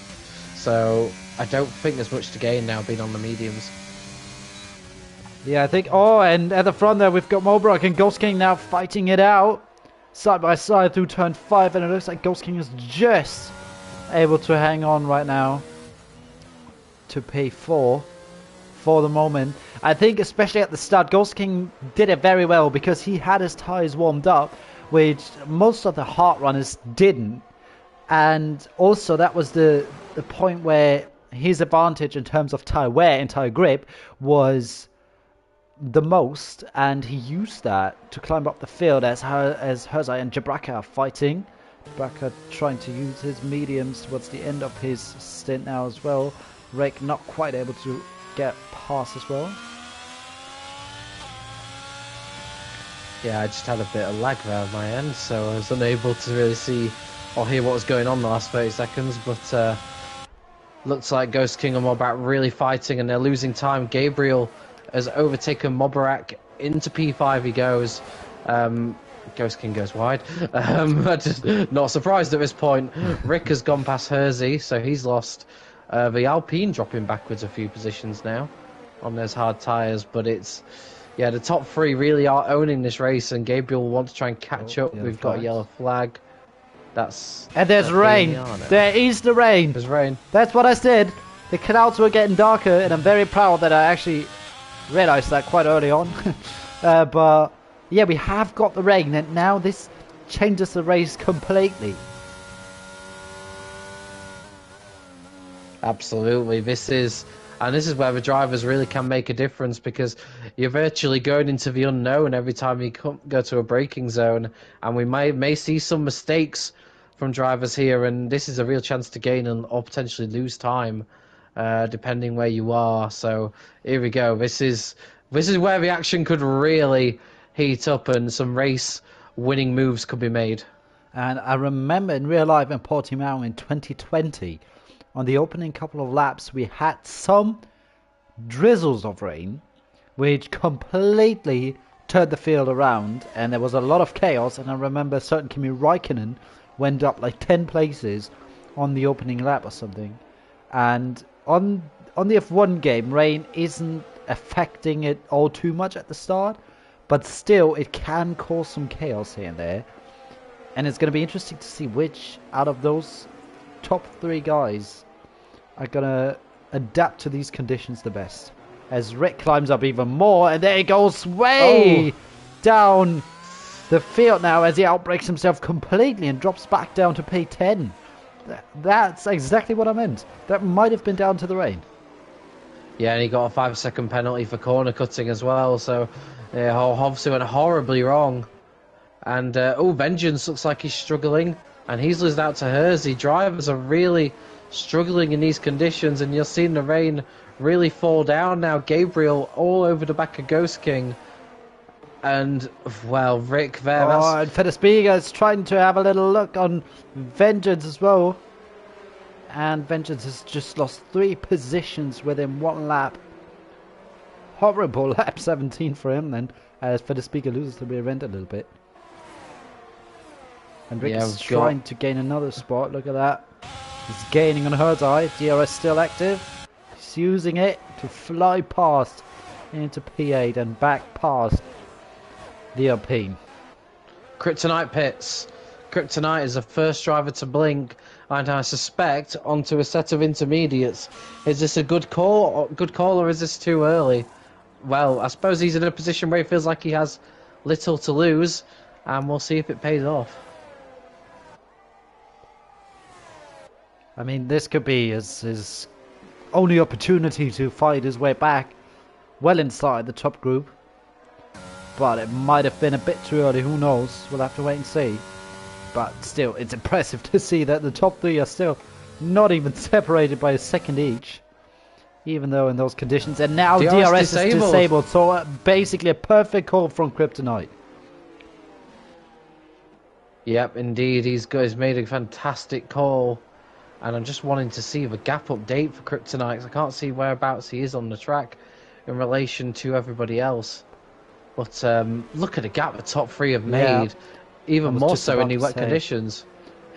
so I don't think there's much to gain now being on the mediums. Yeah, I think... Oh, and at the front there, we've got Mobarak and Ghost King now fighting it out side by side through turn 5, and it looks like Ghost King is just able to hang on right now to P4 for the moment. I think especially at the start, Ghost King did it very well because he had his tyres warmed up, which most of the hard runners didn't. And also that was the point where his advantage in terms of tyre wear and tyre grip was the most, and he used that to climb up the field as Hersey and Jabraka are fighting. Jabraka trying to use his mediums towards the end of his stint now as well. Rick not quite able to get past as well. Yeah, I just had a bit of lag there on my end, so I was unable to really see or hear what was going on the last 30 seconds, but looks like Ghost King and Mobarak really fighting, and they're losing time. Gabriel has overtaken Mobarak into P5. He goes. Ghost King goes wide. Just not surprised at this point. Rick has gone past Hersey, so he's lost. The Alpine dropping backwards a few positions now on those hard tyres, but it's... Yeah, the top three really are owning this race, and Gabriel will want to try and catch up. We've got a yellow flag. And there's rain. There is the rain. There's rain. That's what I said. The clouds were getting darker, and I'm very proud that I actually realised that quite early on. But yeah, we have got the rain, and now this changes the race completely. Absolutely. This is where the drivers really can make a difference, because you're virtually going into the unknown every time you go to a braking zone, and we may see some mistakes from drivers here, and this is a real chance to gain or potentially lose time, depending where you are. So here we go. This is where the action could really heat up, and some race winning moves could be made. And I remember in real life in Portimao in 2020, on the opening couple of laps, we had some drizzles of rain, which completely turned the field around, and there was a lot of chaos. And I remember certain Kimi Räikkönen went up like 10 places on the opening lap or something. And on the F1 game, rain isn't affecting it all too much at the start, but still it can cause some chaos here and there. And it's going to be interesting to see which out of those top three guys are going to adapt to these conditions the best. As Rick climbs up even more, and there he goes way down the field now as he outbrakes himself completely and drops back down to P10. That's exactly what I meant. That might have been down to the rain. Yeah, and he got a 5-second penalty for corner cutting as well, so obviously went horribly wrong. And Vengeance looks like he's struggling, and he's losing out to Hersey. Drivers are really struggling in these conditions, and you're seeing the rain really fall down now. Gabriel all over the back of Ghost King, and well, Rick there. And Federspiga is trying to have a little look on Vengeance as well, and Vengeance has just lost 3 positions within 1 lap. Horrible lap 17 for him then, as for the speaker loses the rear end a little bit. And Rick Yeah, is trying to gain another spot. Look at that. He's gaining on Herzai. DRS still active. He's using it to fly past into P8 and back past the Alpine. Kryptonite pits. Kryptonite is the first driver to blink, and I suspect onto a set of intermediates. Is this a good call? Or is this too early? Well, I suppose he's in a position where he feels like he has little to lose, and we'll see if it pays off. I mean, this could be his only opportunity to fight his way back well inside the top group. But it might have been a bit too early, who knows? We'll have to wait and see. But still, it's impressive to see that the top three are still not even separated by a second each. Even though in those conditions. And now DRS is disabled. So basically a perfect call from Kryptonite. Yep, indeed. He's made a fantastic call. And I'm just wanting to see the gap update for Kryptonite. I can't see whereabouts he is on the track in relation to everybody else. But look at the gap the top three have made. Even more so in the wet conditions.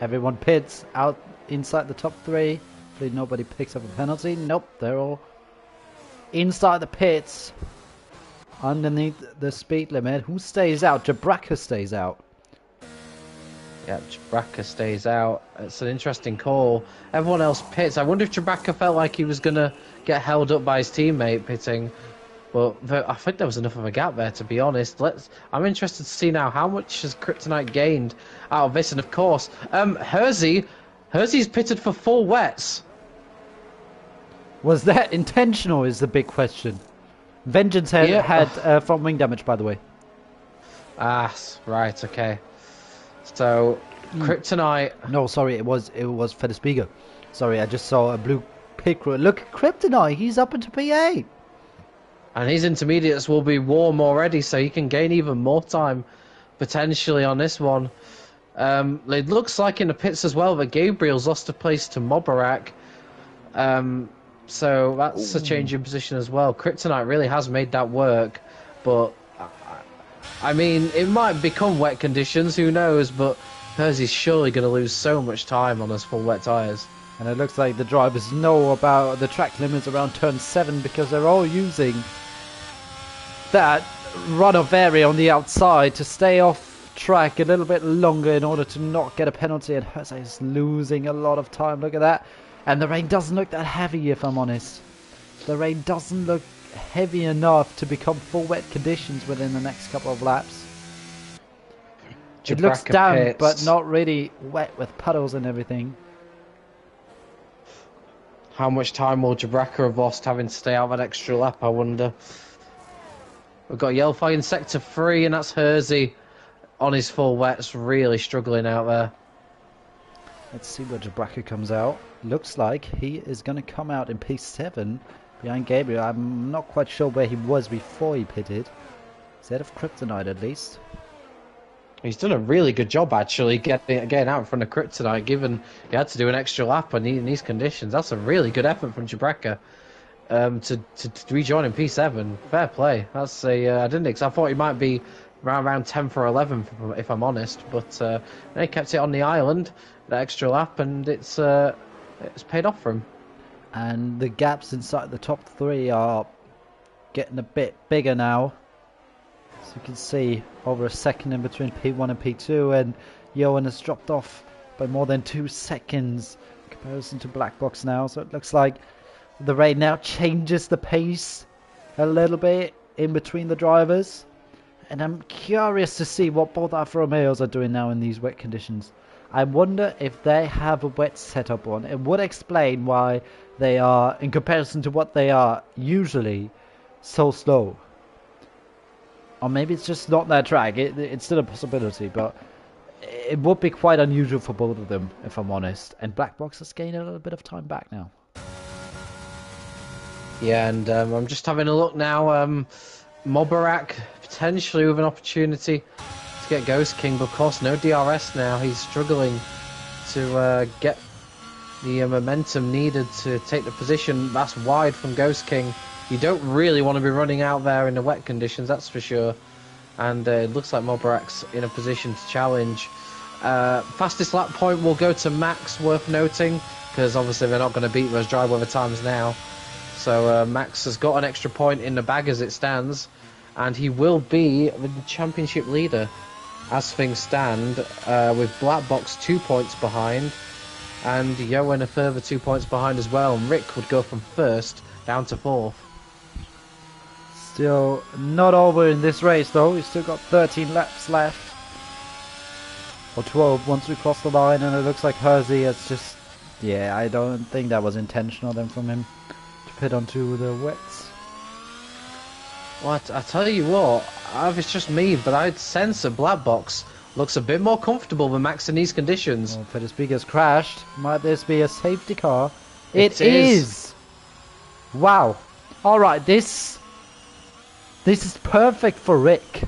Everyone pits out inside the top three. Hopefully nobody picks up a penalty. Nope, they're all inside the pits. Underneath the speed limit. Who stays out? Jabraka stays out. Yeah, Jabraka stays out. It's an interesting call. Everyone else pits. I wonder if Jabraka felt like he was going to get held up by his teammate pitting. But I think there was enough of a gap there, to be honest. I'm interested to see now how much has Kryptonite gained out of this. And of course, Herzey's pitted for full wets. Was that intentional is the big question. Vengeance had front wing damage, by the way. Ah, right, okay. So, Kryptonite... No, sorry, it was Fedespiga. Sorry, I just saw a blue pick. Look at Kryptonite, he's up into P8. And his intermediates will be warm already, so he can gain even more time, potentially, on this one. It looks like in the pits as well that Gabriel's lost a place to Mobarak. So that's a change in position as well. Kryptonite really has made that work, but... I mean, it might become wet conditions, who knows, but Herzey's surely going to lose so much time on those full wet tyres. And it looks like the drivers know about the track limits around turn 7 because they're all using that run-off area on the outside to stay off track a little bit longer in order to not get a penalty. And Herzey is losing a lot of time. Look at that. And the rain doesn't look that heavy, if I'm honest. The rain doesn't look heavy enough to become full wet conditions within the next couple of laps. It looks damp, but not really wet with puddles and everything. How much time will Jabraka have lost having to stay out that extra lap, I wonder? We've got yellow flag in sector 3, and that's Herzey on his full wets, really struggling out there. Let's see where Jabraka comes out. Looks like he is going to come out in P7 behind Gabriel. I'm not quite sure where he was before he pitted. He's ahead of Kryptonite at least. He's done a really good job, actually, getting out in front of Kryptonite, given he had to do an extra lap in these conditions. That's a really good effort from Jabraka to rejoin in P7. Fair play. That's I thought he might be around 10 for 11, if I'm honest, but he kept it on the island, that extra lap, and it's paid off for him. And the gaps inside the top 3 are getting a bit bigger now. So you can see over a second in between P1 and P2, and Johan has dropped off by more than 2 seconds in comparison to Black Box now. So it looks like the rain now changes the pace a little bit in between the drivers. And I'm curious to see what both Alfa Romeos are doing now in these wet conditions. I wonder if they have a wet setup on. It would explain why they are, in comparison to what they are usually, so slow. Or maybe it's just not their track. It's still a possibility, but it would be quite unusual for both of them, if I'm honest. And Black Box has gained a little bit of time back now. Yeah, and I'm just having a look now. Mobarak potentially with an opportunity to get Ghost King, but of course no DRS now. He's struggling to get the momentum needed to take the position. That's wide from Ghost King. You don't really want to be running out there in the wet conditions, that's for sure. and it looks like Mobarak's in a position to challenge. Fastest lap point will go to Max, worth noting, because obviously they're not going to beat those dry weather times now. So Max has got an extra point in the bag as it stands, and he will be the championship leader as things stand, with Black Box 2 points behind, and Yoan a further 2 points behind as well. And Rick would go from first down to fourth. Still not over in this race though. We've still got 13 laps left. Or 12 once we cross the line, and it looks like Hersey has just... Yeah, I don't think that was intentional then from him to pit onto the wets. Well, I tell you what, it's just me, but I'd sense a Black Box looks a bit more comfortable than Max in these conditions. Oh, Peter Speaker's crashed. Might this be a safety car? It is! Wow. Alright, this is perfect for Rick.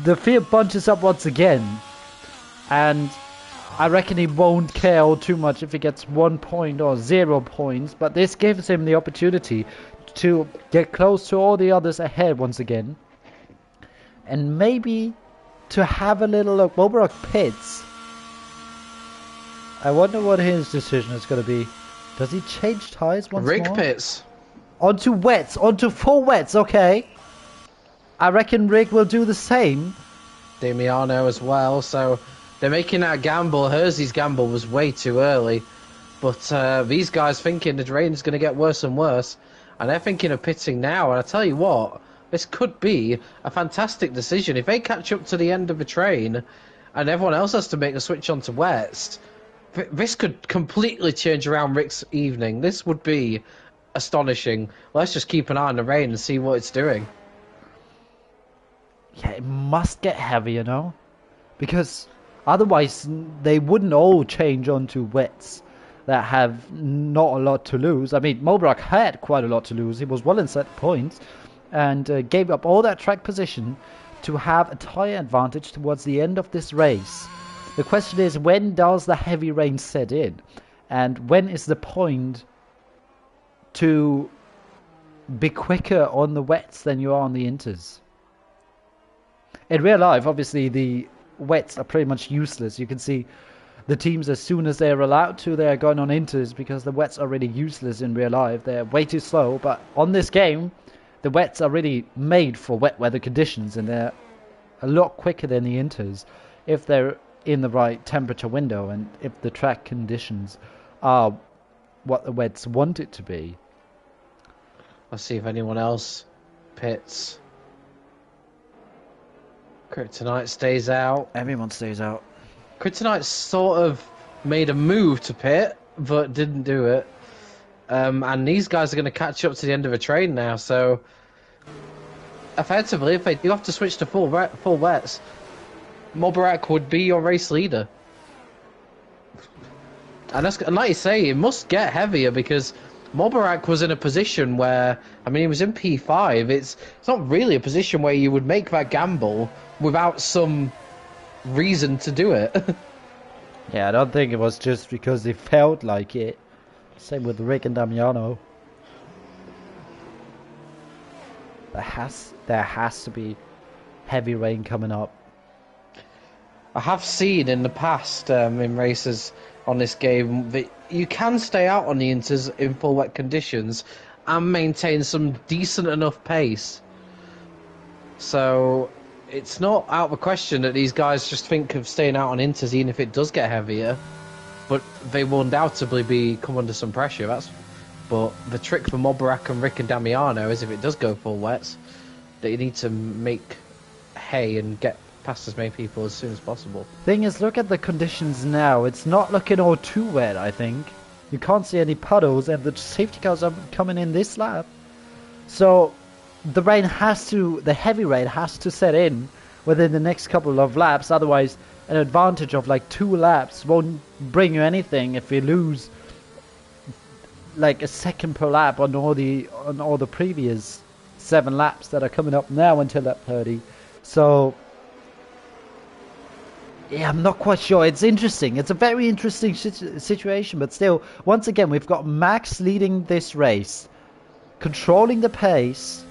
The field bunches up once again. And I reckon he won't care all too much if he gets 1 point or 0 points. But this gives him the opportunity to get close to all the others ahead once again. And maybe to have a little look. Mobarak pits. I wonder what his decision is going to be. Does he change tyres once more? Rick pits. Onto wets. Onto full wets. Okay. I reckon Rick will do the same. Damiano as well. So they're making that gamble. Hersey's gamble was way too early. But these guys thinking the rain's going to get worse and worse. And they're thinking of pitting now. And I tell you what, this could be a fantastic decision. If they catch up to the end of the train and everyone else has to make the switch onto wets, this could completely change around Rick's evening. This would be astonishing. Let's just keep an eye on the rain and see what it's doing. Yeah, it must get heavy, you know? Because otherwise they wouldn't all change onto wets that have not a lot to lose. I mean, Mobarak had quite a lot to lose. He was well in set points and gave up all that track position to have a tyre advantage towards the end of this race. The question is, when does the heavy rain set in? And when is the point to be quicker on the wets than you are on the inters? In real life, obviously, the wets are pretty much useless. You can see the teams, as soon as they're allowed to, they're going on inters because the wets are really useless in real life. They're way too slow. But on this game, the wets are really made for wet weather conditions, and they're a lot quicker than the inters if they're in the right temperature window and if the track conditions are what the wets want it to be. Let's see if anyone else pits. Kryptonite stays out. Everyone stays out. Kryptonite sort of made a move to pit, but didn't do it. And these guys are going to catch up to the end of a train now, so effectively, if they do have to switch to full wets, Mobarak would be your race leader. And like you say, it must get heavier because Mobarak was in a position where, I mean, he was in P5. It's not really a position where you would make that gamble without some reason to do it. Yeah, I don't think it was just because they felt like it. Same with Rick and Damiano. There has to be heavy rain coming up. I have seen in the past in races on this game that you can stay out on the inters in full wet conditions and maintain some decent enough pace. So it's not out of the question that these guys just think of staying out on inters even if it does get heavier, but they will undoubtedly come under some pressure. But the trick for Mobarak and Rick and Damiano is if it does go full wets, that you need to make hay and get past as many people as soon as possible. Thing is, look at the conditions now. It's not looking all too wet, I think. You can't see any puddles, and the safety cars are coming in this lap. So the heavy rain has to set in within the next couple of laps. Otherwise, an advantage of like 2 laps won't bring you anything if you lose like a second per lap on all the previous 7 laps that are coming up now until lap 30. So yeah, I'm not quite sure. It's interesting. It's a very interesting situation, but still, once again, we've got Max leading this race, controlling the pace,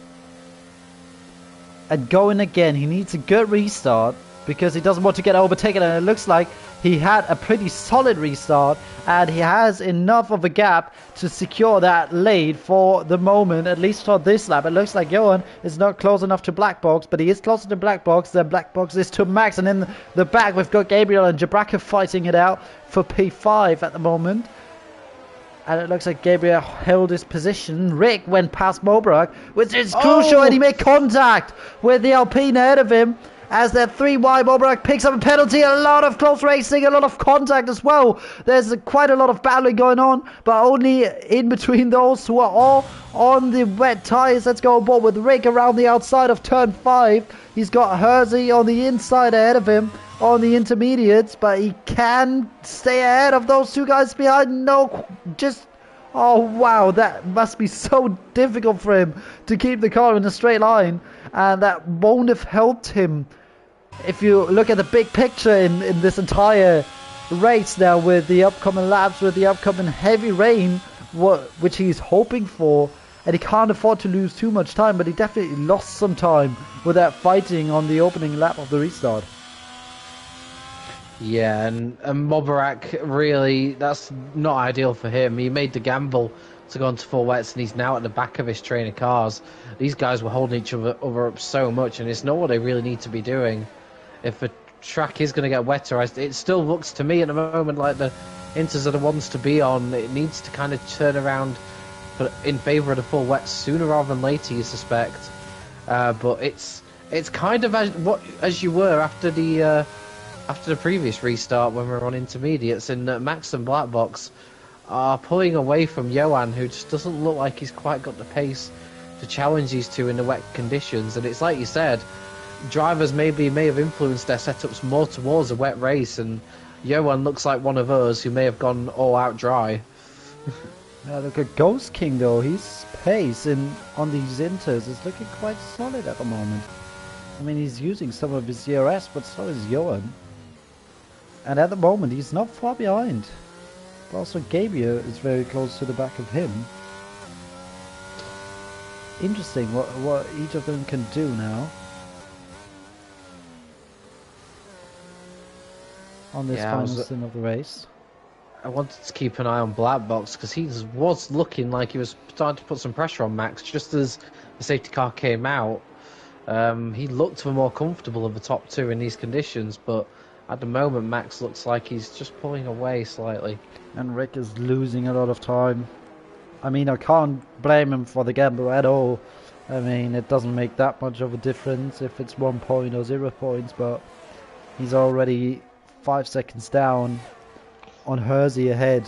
and going again. He needs a good restart because he doesn't want to get overtaken, and it looks like he had a pretty solid restart, and he has enough of a gap to secure that lead for the moment, at least for this lap. It looks like Johan is not close enough to black box, but he is closer to black box than black box is to Max. And in the back we've got Gabriel and Jabraka fighting it out for P5 at the moment. And it looks like Gabriel held his position. Rick went past Mobrak, which is crucial, and he made contact with the Alpine ahead of him. As that 3 wide, Mobrak picks up a penalty. A lot of close racing, a lot of contact as well. There's quite a lot of battling going on, but only in between those who are all on the wet tyres. Let's go on board with Rick around the outside of turn 5. He's got Hersey on the inside ahead of him on the intermediates, but he can stay ahead of those 2 guys behind. No, just... Oh wow, that must be so difficult for him to keep the car in a straight line, and that won't have helped him. If you look at the big picture in this entire race now, with the upcoming laps, with the upcoming heavy rain, which he's hoping for, and he can't afford to lose too much time, but he definitely lost some time with that fighting on the opening lap of the restart. Yeah, and Mobarak, really, that's not ideal for him. He made the gamble to go into full wets, and he's now at the back of his train of cars. These guys were holding each other up so much, and it's not what they really need to be doing. If a track is going to get wetter, it still looks to me at the moment like the Inters are the ones to be on. It needs to kind of turn around in favour of the full wets sooner rather than later, you suspect. But it's kind of as you were after the previous restart when we were on intermediates, and Max and Blackbox are pulling away from Johan, who just doesn't look like he's quite got the pace to challenge these two in the wet conditions. And it's like you said, drivers may have influenced their setups more towards a wet race, and Johan looks like one of us who may have gone all out dry. Look at Ghost King though, his pace on these inters is looking quite solid at the moment. I mean, he's using some of his DRS, but so is Johan. And at the moment, he's not far behind. But also, Gabriel is very close to the back of him. Interesting what each of them can do now. On this final stint of the race. I wanted to keep an eye on Blackbox because he was looking like he was starting to put some pressure on Max just as the safety car came out. He looked more comfortable of the top 2 in these conditions, but at the moment, Max looks like he's just pulling away slightly. And Rick is losing a lot of time. I mean, I can't blame him for the gamble at all. I mean, it doesn't make that much of a difference if it's 1 point or 0 points, but he's already 5 seconds down on Hersey ahead.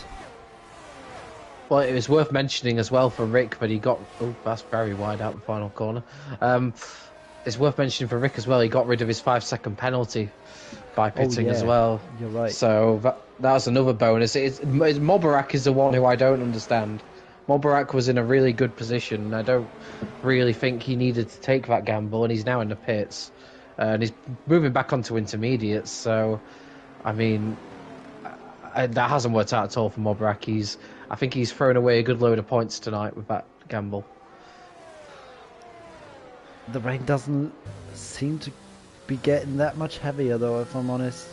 Well, it was worth mentioning as well for Rick, but he got... Oh, that's very wide out the final corner. It's worth mentioning for Rick as well, he got rid of his 5-second penalty by pitting as well. You're right. So that was another bonus. Mobarak is the one who I don't understand. Mobarak was in a really good position, and I don't really think he needed to take that gamble, and he's now in the pits. And he's moving back onto intermediates, so, I mean, that hasn't worked out at all for Mobarak. I think he's thrown away a good load of points tonight with that gamble. The rain doesn't seem to be getting that much heavier though, if I'm honest.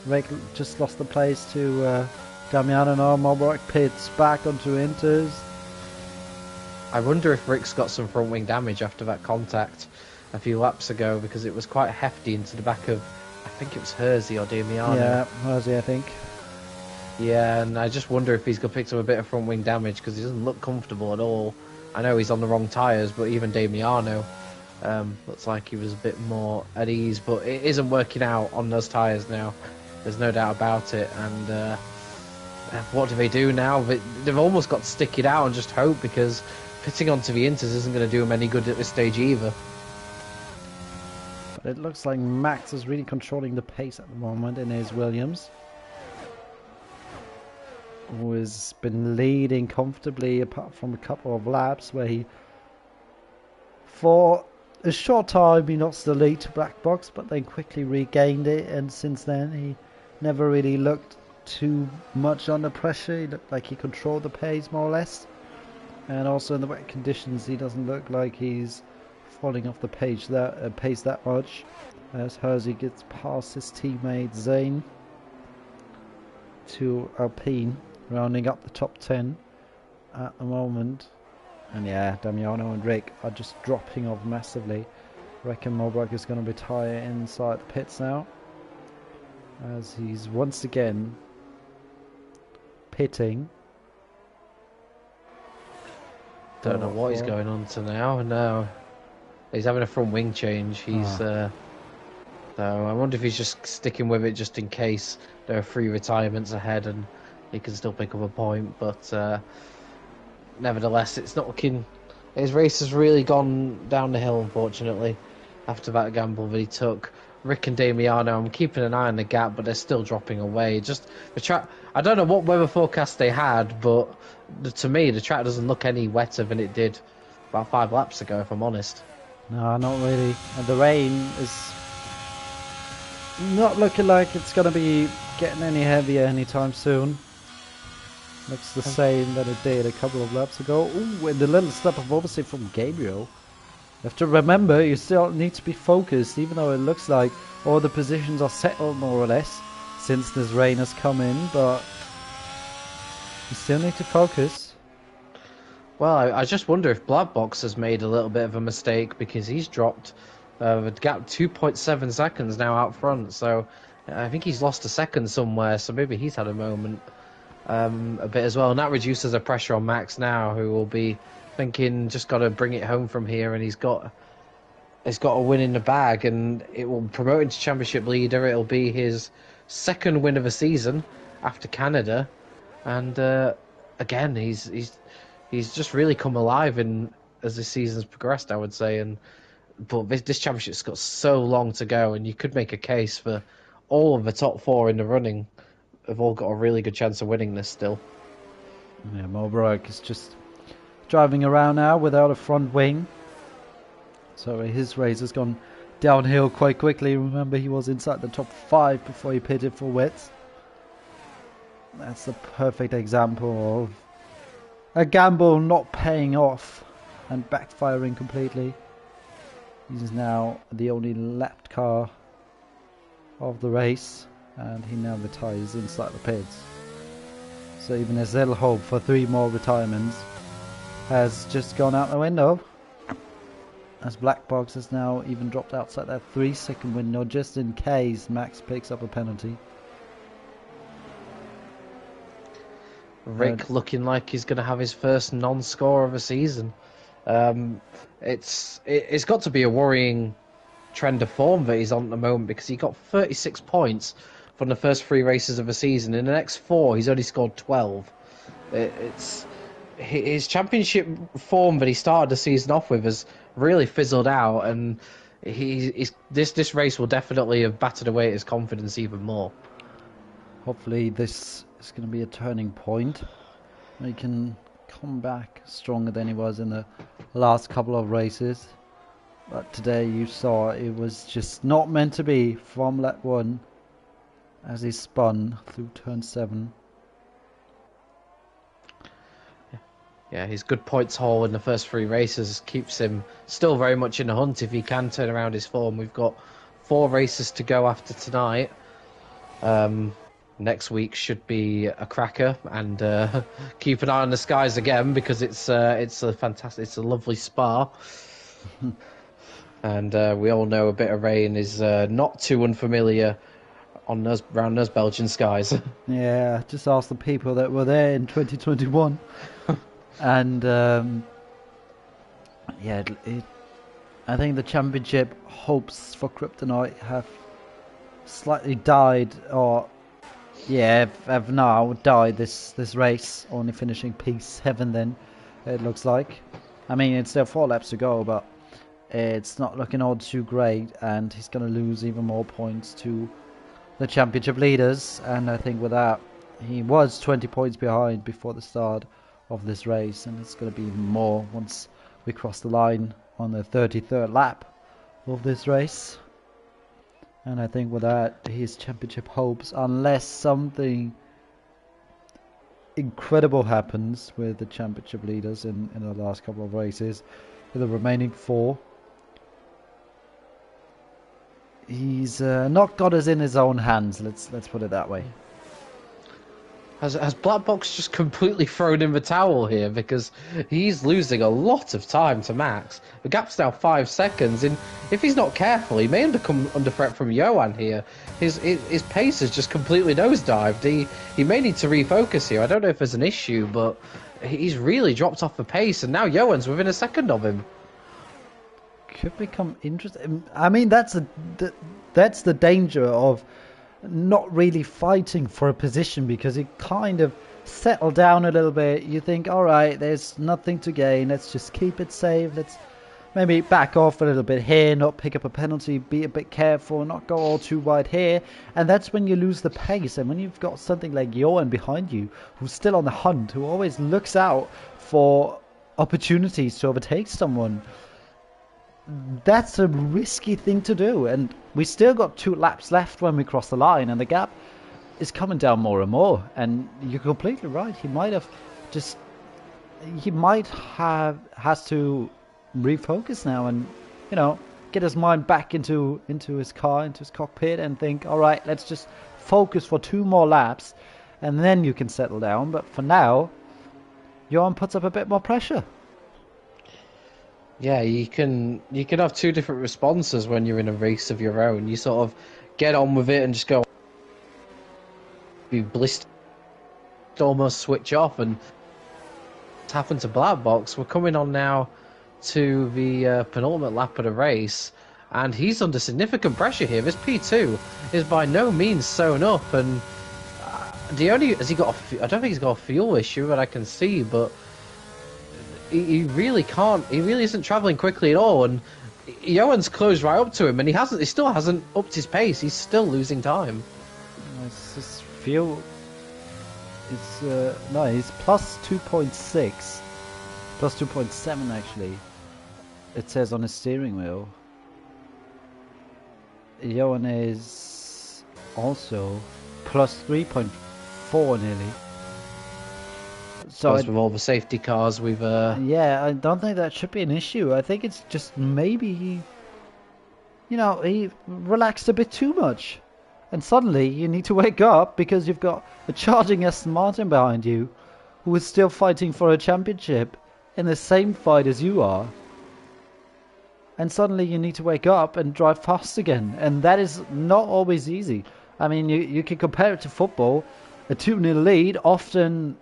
Rick just lost the place to Damiano now. Mobarak pits back onto Inters. I wonder if Rick's got some front wing damage after that contact a few laps ago, because it was quite hefty into the back of, I think it was Hersey or Damiano. Yeah, Hersey I think. Yeah, and I just wonder if he's got picked up a bit of front wing damage, because he doesn't look comfortable at all. I know he's on the wrong tyres, but even Damiano looks like he was a bit more at ease, but it isn't working out on those tyres now. There's no doubt about it. And what do they do now? They've almost got to stick it out and just hope, because pitting onto the Inters isn't going to do them any good at this stage either. But it looks like Max is really controlling the pace at the moment in his Williams, who has been leading comfortably apart from a couple of laps where he, for a short time, he lost the lead to Black Box, but then quickly regained it, and since then he never really looked too much under pressure. He looked like he controlled the pace more or less, and also in the wet conditions he doesn't look like he's falling off the pace that much, as Hersey gets past his teammate Zane to Alpine, rounding up the top 10 at the moment. And yeah, Damiano and Rick are just dropping off massively. I reckon Mulbrook is going to retire inside the pits now, as he's once again pitting. Don't know what he's going on to now. No, he's having a front wing change. So I wonder if he's just sticking with it just in case there are 3 retirements ahead and he can still pick up a point. But nevertheless, it's not looking. His race has really gone down the hill, unfortunately, after that gamble that he took. Rick and Damiano, I'm keeping an eye on the gap, but they're still dropping away. Just the track. I don't know what weather forecast they had, but to me, the track doesn't look any wetter than it did about 5 laps ago, if I'm honest. No, not really. And the rain is not looking like it's going to be getting any heavier anytime soon. Looks the same that it did a couple of laps ago. Ooh, and the little step of obviously from Gabriel. You have to remember, you still need to be focused, even though it looks like all the positions are settled more or less since this rain has come in, but you still need to focus. Well, I just wonder if Blackbox has made a little bit of a mistake, because he's dropped the gap 2.7 seconds now out front, so I think he's lost a second somewhere, so maybe he's had a moment a bit as well, and that reduces the pressure on Max now, who will be thinking just got to bring it home from here, and he's got a win in the bag, and it will promote him to championship leader. It'll be his 2nd win of the season after Canada, and again he's just really come alive as this season's progressed, I would say. But this championship's got so long to go, and you could make a case for all of the top 4 in the running have all got a really good chance of winning this still. Yeah, Mulbrook is just driving around now without a front wing, so his race has gone downhill quite quickly. Remember, he was inside the top 5 before he pitted for wets. That's the perfect example of a gamble not paying off and backfiring completely. He's now the only lapped car of the race, and he now retires inside the pits. So even his little hope for 3 more retirements has just gone out the window, as Black Box has now even dropped outside that 3-second window just in case Max picks up a penalty. Rick looking like he's going to have his first non-score of a season. It's got to be a worrying trend of form that he's on at the moment, because he got 36 points from the first 3 races of the season. In the next 4, he's only scored 12. It's his championship form that he started the season off with has really fizzled out, and this race will definitely have battered away at his confidence even more. Hopefully this is going to be a turning point. He can come back stronger than he was in the last couple of races. But today you saw it was just not meant to be from lap 1 as he spun through turn 7. Yeah, his good points haul in the first 3 races keeps him still very much in the hunt if he can turn around his form. We've got 4 races to go after tonight. Next week should be a cracker, and keep an eye on the skies again, because it's a fantastic, it's a lovely Spa. And we all know a bit of rain is not too unfamiliar around those Belgian skies. Yeah, just ask the people that were there in 2021. And yeah, I think the championship hopes for Kryptonite have slightly died, or have now died this race, only finishing P7 then, it looks like. I mean, it's still 4 laps to go, but it's not looking all too great, and he's going to lose even more points to the championship leaders. And I think with that, he was 20 points behind before the start of this race, and it's going to be even more once we cross the line on the 33rd lap of this race. And I think with that, his championship hopes, unless something incredible happens with the championship leaders in the last couple of races, in the remaining 4, He's not got us in his own hands. Let's put it that way. Has Black Box just completely thrown in the towel here, because he's losing a lot of time to Max. The gap's now 5 seconds, and if he's not careful, he may come under threat from Johan here. His pace has just completely nosedived. He may need to refocus here. I don't know if there's an issue, but he's really dropped off the pace, and now Johan's within a second of him. Could become interesting. I mean, that's the danger of not really fighting for a position, because you kind of settle down a little bit. You think, all right, there's nothing to gain. Let's just keep it safe. Let's maybe back off a little bit here, not pick up a penalty, be a bit careful, not go all too wide here. And that's when you lose the pace. And when you've got something like Johan behind you, who's still on the hunt, who always looks out for opportunities to overtake someone, that's a risky thing to do. And we still got 2 laps left when we cross the line, and the gap is coming down more and more. And you're completely right. He might have has to refocus now, and get his mind back into his car, into his cockpit, and think, all right, let's just focus for 2 more laps, and then you can settle down. But for now, Johan puts up a bit more pressure. Yeah, you can have 2 different responses when you're in a race of your own. You sort of get on with it and just go, be blistered, almost switch off, and it's happened to Black Box. We're coming on now to the penultimate lap of the race, and he's under significant pressure here. This P2 is by no means sewn up, and I don't think he's got a fuel issue that I can see, but he really can't. He really isn't travelling quickly at all, and Johan's closed right up to him, and he still hasn't upped his pace. He's still losing time. It's just fuel. It's no, he's plus 2.6, plus 2.7 actually. It says on his steering wheel. Johan is also plus 3.4 nearly. So with all the safety cars, we've yeah, I don't think that should be an issue. I think it's just maybe he relaxed a bit too much, and suddenly you need to wake up because you've got a charging Aston Martin behind you, who is still fighting for a championship in the same fight as you are. And suddenly you need to wake up and drive fast again, and that is not always easy. I mean, you can compare it to football. A 2-0 lead often,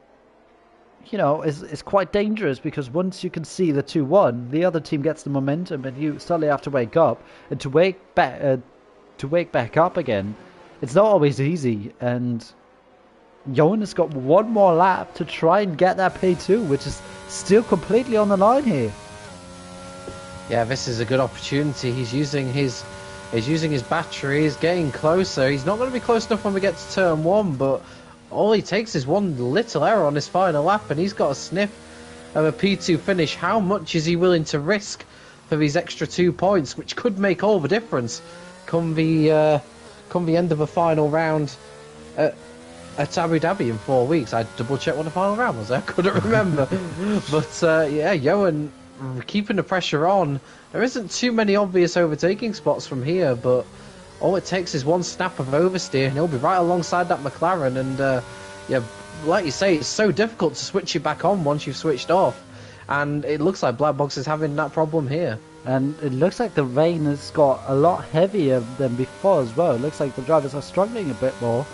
is quite dangerous, because once you can see the 2-1, the other team gets the momentum, and you suddenly have to wake up, and to wake back up again, it's not always easy. And Johan has got 1 more lap to try and get that P2, which is still completely on the line here. Yeah, this is a good opportunity. He's using his battery. He's getting closer. He's not going to be close enough when we get to turn 1, but all he takes is 1 little error on his final lap, and he's got a sniff of a P2 finish. How much is he willing to risk for these extra 2 points, which could make all the difference come the end of the final round at Abu Dhabi in 4 weeks? I double checked what the final round was. I couldn't remember. But yeah, Johan keeping the pressure on. There isn't too many obvious overtaking spots from here, but all it takes is 1 snap of oversteer, and he'll be right alongside that McLaren. And yeah, like you say, it's so difficult to switch it back on once you've switched off, and it looks like Black Box is having that problem here. And it looks like the rain has got a lot heavier than before as well. It looks like the drivers are struggling a bit more,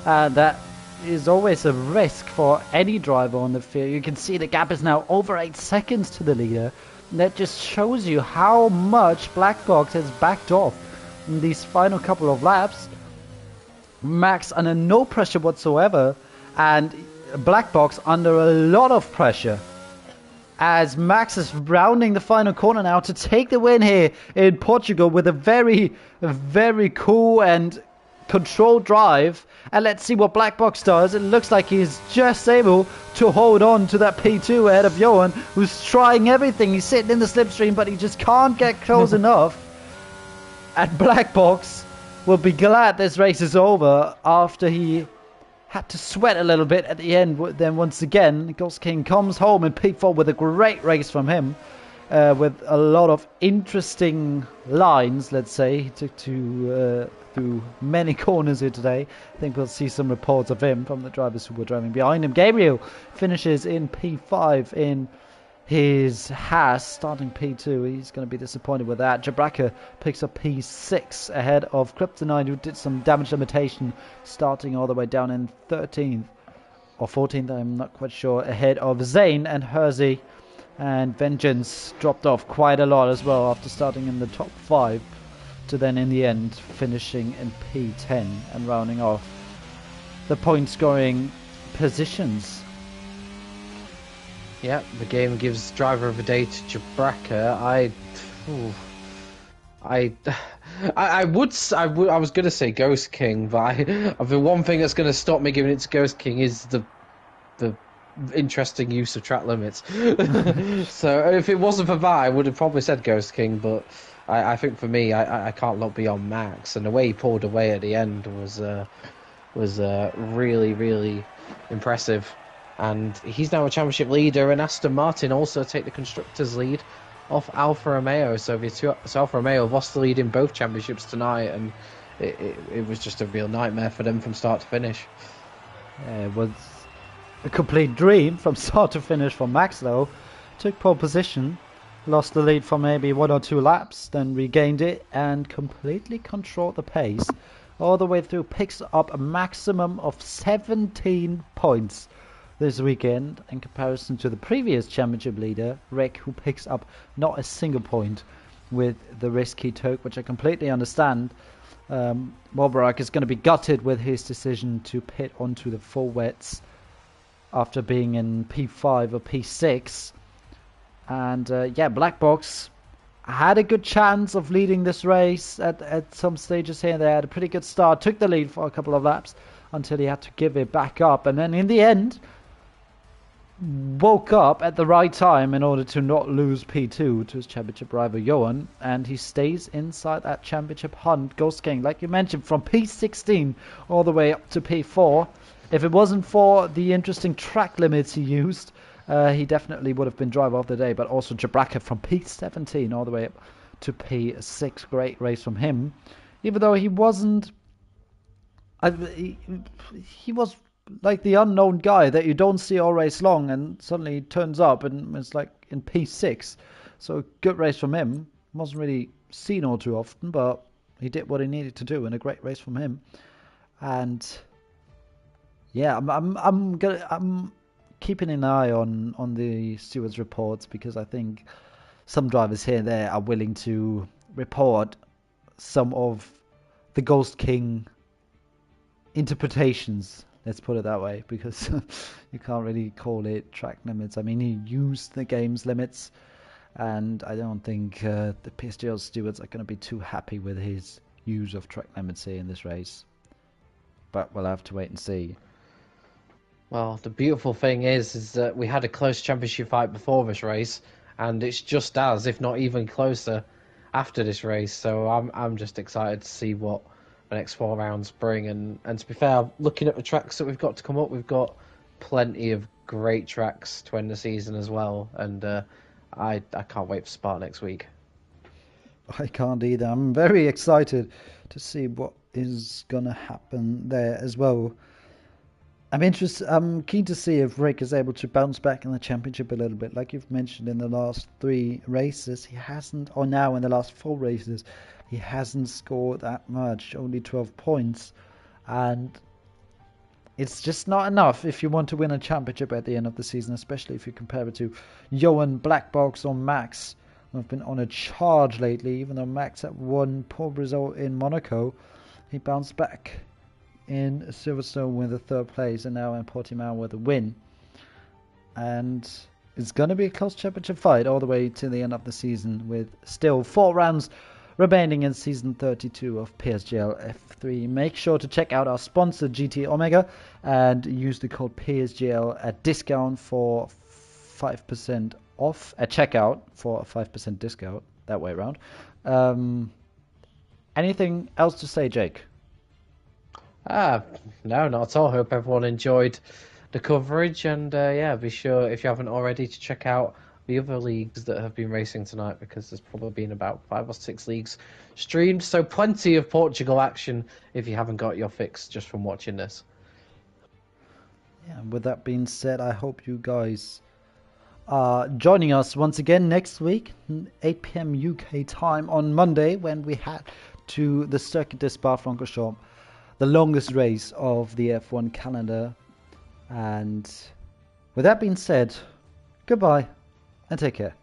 and that is always a risk for any driver on the field. You can see the gap is now over 8 seconds to the leader. And that just shows you how much Black Box has backed off in these final couple of laps. Max under no pressure whatsoever, and Black Box under a lot of pressure, as Max is rounding the final corner now to take the win here in Portugal with a very, very cool and controlled drive. And let's see what Black Box does. It looks like he's just able to hold on to that P2 ahead of Johan, who's trying everything. He's sitting in the slipstream, but he just can't get close enough. And Black Box will be glad this race is over after he had to sweat a little bit at the end. Then once again, Ghost King comes home in P4 with a great race from him. with a lot of interesting lines, let's say. He took through many corners here today. I think we'll see some reports of him from the drivers who were driving behind him. Gabriel finishes in P5 in his Haas, starting P2. He's going to be disappointed with that. Jabraka picks up P6 ahead of Kryptonite, who did some damage limitation, starting all the way down in 13th or 14th, I'm not quite sure, ahead of Zane and Hersey. And Vengeance dropped off quite a lot as well after starting in the top 5 to then in the end finishing in P10 and rounding off the point scoring positions. Yeah, the game gives driver of the day to Jabraka. I was gonna say Ghost King, but the one thing that's gonna stop me giving it to Ghost King is the interesting use of track limits. So if it wasn't for that, I would have probably said Ghost King, but I think for me, I can't look beyond Max, and the way he pulled away at the end was really, really impressive. And he's now a championship leader, and Aston Martin also take the constructors lead off Alfa Romeo. So Alfa Romeo have lost the lead in both championships tonight, and it was just a real nightmare for them from start to finish. Yeah, it was a complete dream from start to finish for Max, though. Took pole position, lost the lead for maybe 1 or 2 laps, then regained it and completely controlled the pace all the way through. Picks up a maximum of 17 points this weekend in comparison to the previous championship leader, Rick, who picks up not a single point with the risk he took, which I completely understand. Wolverak is going to be gutted with his decision to pit onto the full wets after being in P5 or P6. And yeah, Black Box had a good chance of leading this race at some stages here and there. Had a pretty good start, took the lead for a couple of laps until he had to give it back up, and then in the end woke up at the right time in order to not lose P2 to his championship rival Johan, and he stays inside that championship hunt. Ghost King, like you mentioned, from P16 all the way up to P4. If it wasn't for the interesting track limits he used, he definitely would have been driver of the day. But also Jabraka from P17 all the way up to P6. Great race from him. Even though he wasn't... he was like the unknown guy that you don't see all race long, and suddenly he turns up and it's like in P6. So good race from him. Wasn't really seen all too often, but he did what he needed to do, and a great race from him. And yeah, I'm keeping an eye on the stewards' reports, because I think some drivers here and there are willing to report some of the Ghost King interpretations. Let's put it that way, because you can't really call it track limits. I mean, he used the game's limits, and I don't think the PSGL stewards are going to be too happy with his use of track limits here in this race. But we'll have to wait and see. Well, the beautiful thing is that we had a close championship fight before this race, and it's just as, if not even closer, after this race. So I'm just excited to see what the next 4 rounds bring. And to be fair, looking at the tracks that we've got to come up, we've got plenty of great tracks to end the season as well. And I can't wait for Spa next week. I can't either. I'm very excited to see what is going to happen there as well. I'm keen to see if Rick is able to bounce back in the championship a little bit. Like you've mentioned, in the last 3 races, he hasn't, or now in the last 4 races, he hasn't scored that much, only 12 points. And it's just not enough if you want to win a championship at the end of the season, especially if you compare it to Johan, Black Box, or Max, who have been on a charge lately. Even though Max had one poor result in Monaco, he bounced back in Silverstone with a 3rd place, and now in Portimao with a win. And it's going to be a close championship fight all the way to the end of the season, with still 4 rounds remaining in season 32 of PSGL F3. Make sure to check out our sponsor GT Omega and use the code PSGL at discount for 5% off at checkout, for a 5% discount that way around. Anything else to say, Jake? No, not at all. Hope everyone enjoyed the coverage, and yeah, be sure, if you haven't already, to check out the other leagues that have been racing tonight, because there's probably been about 5 or 6 leagues streamed. So plenty of Portugal action if you haven't got your fix just from watching this. Yeah, and with that being said, I hope you guys are joining us once again next week, 8 p.m. UK time on Monday, when we head to the Circuit de Spa-Francorchamps, the longest race of the F1 calendar. And with that being said, goodbye and take care.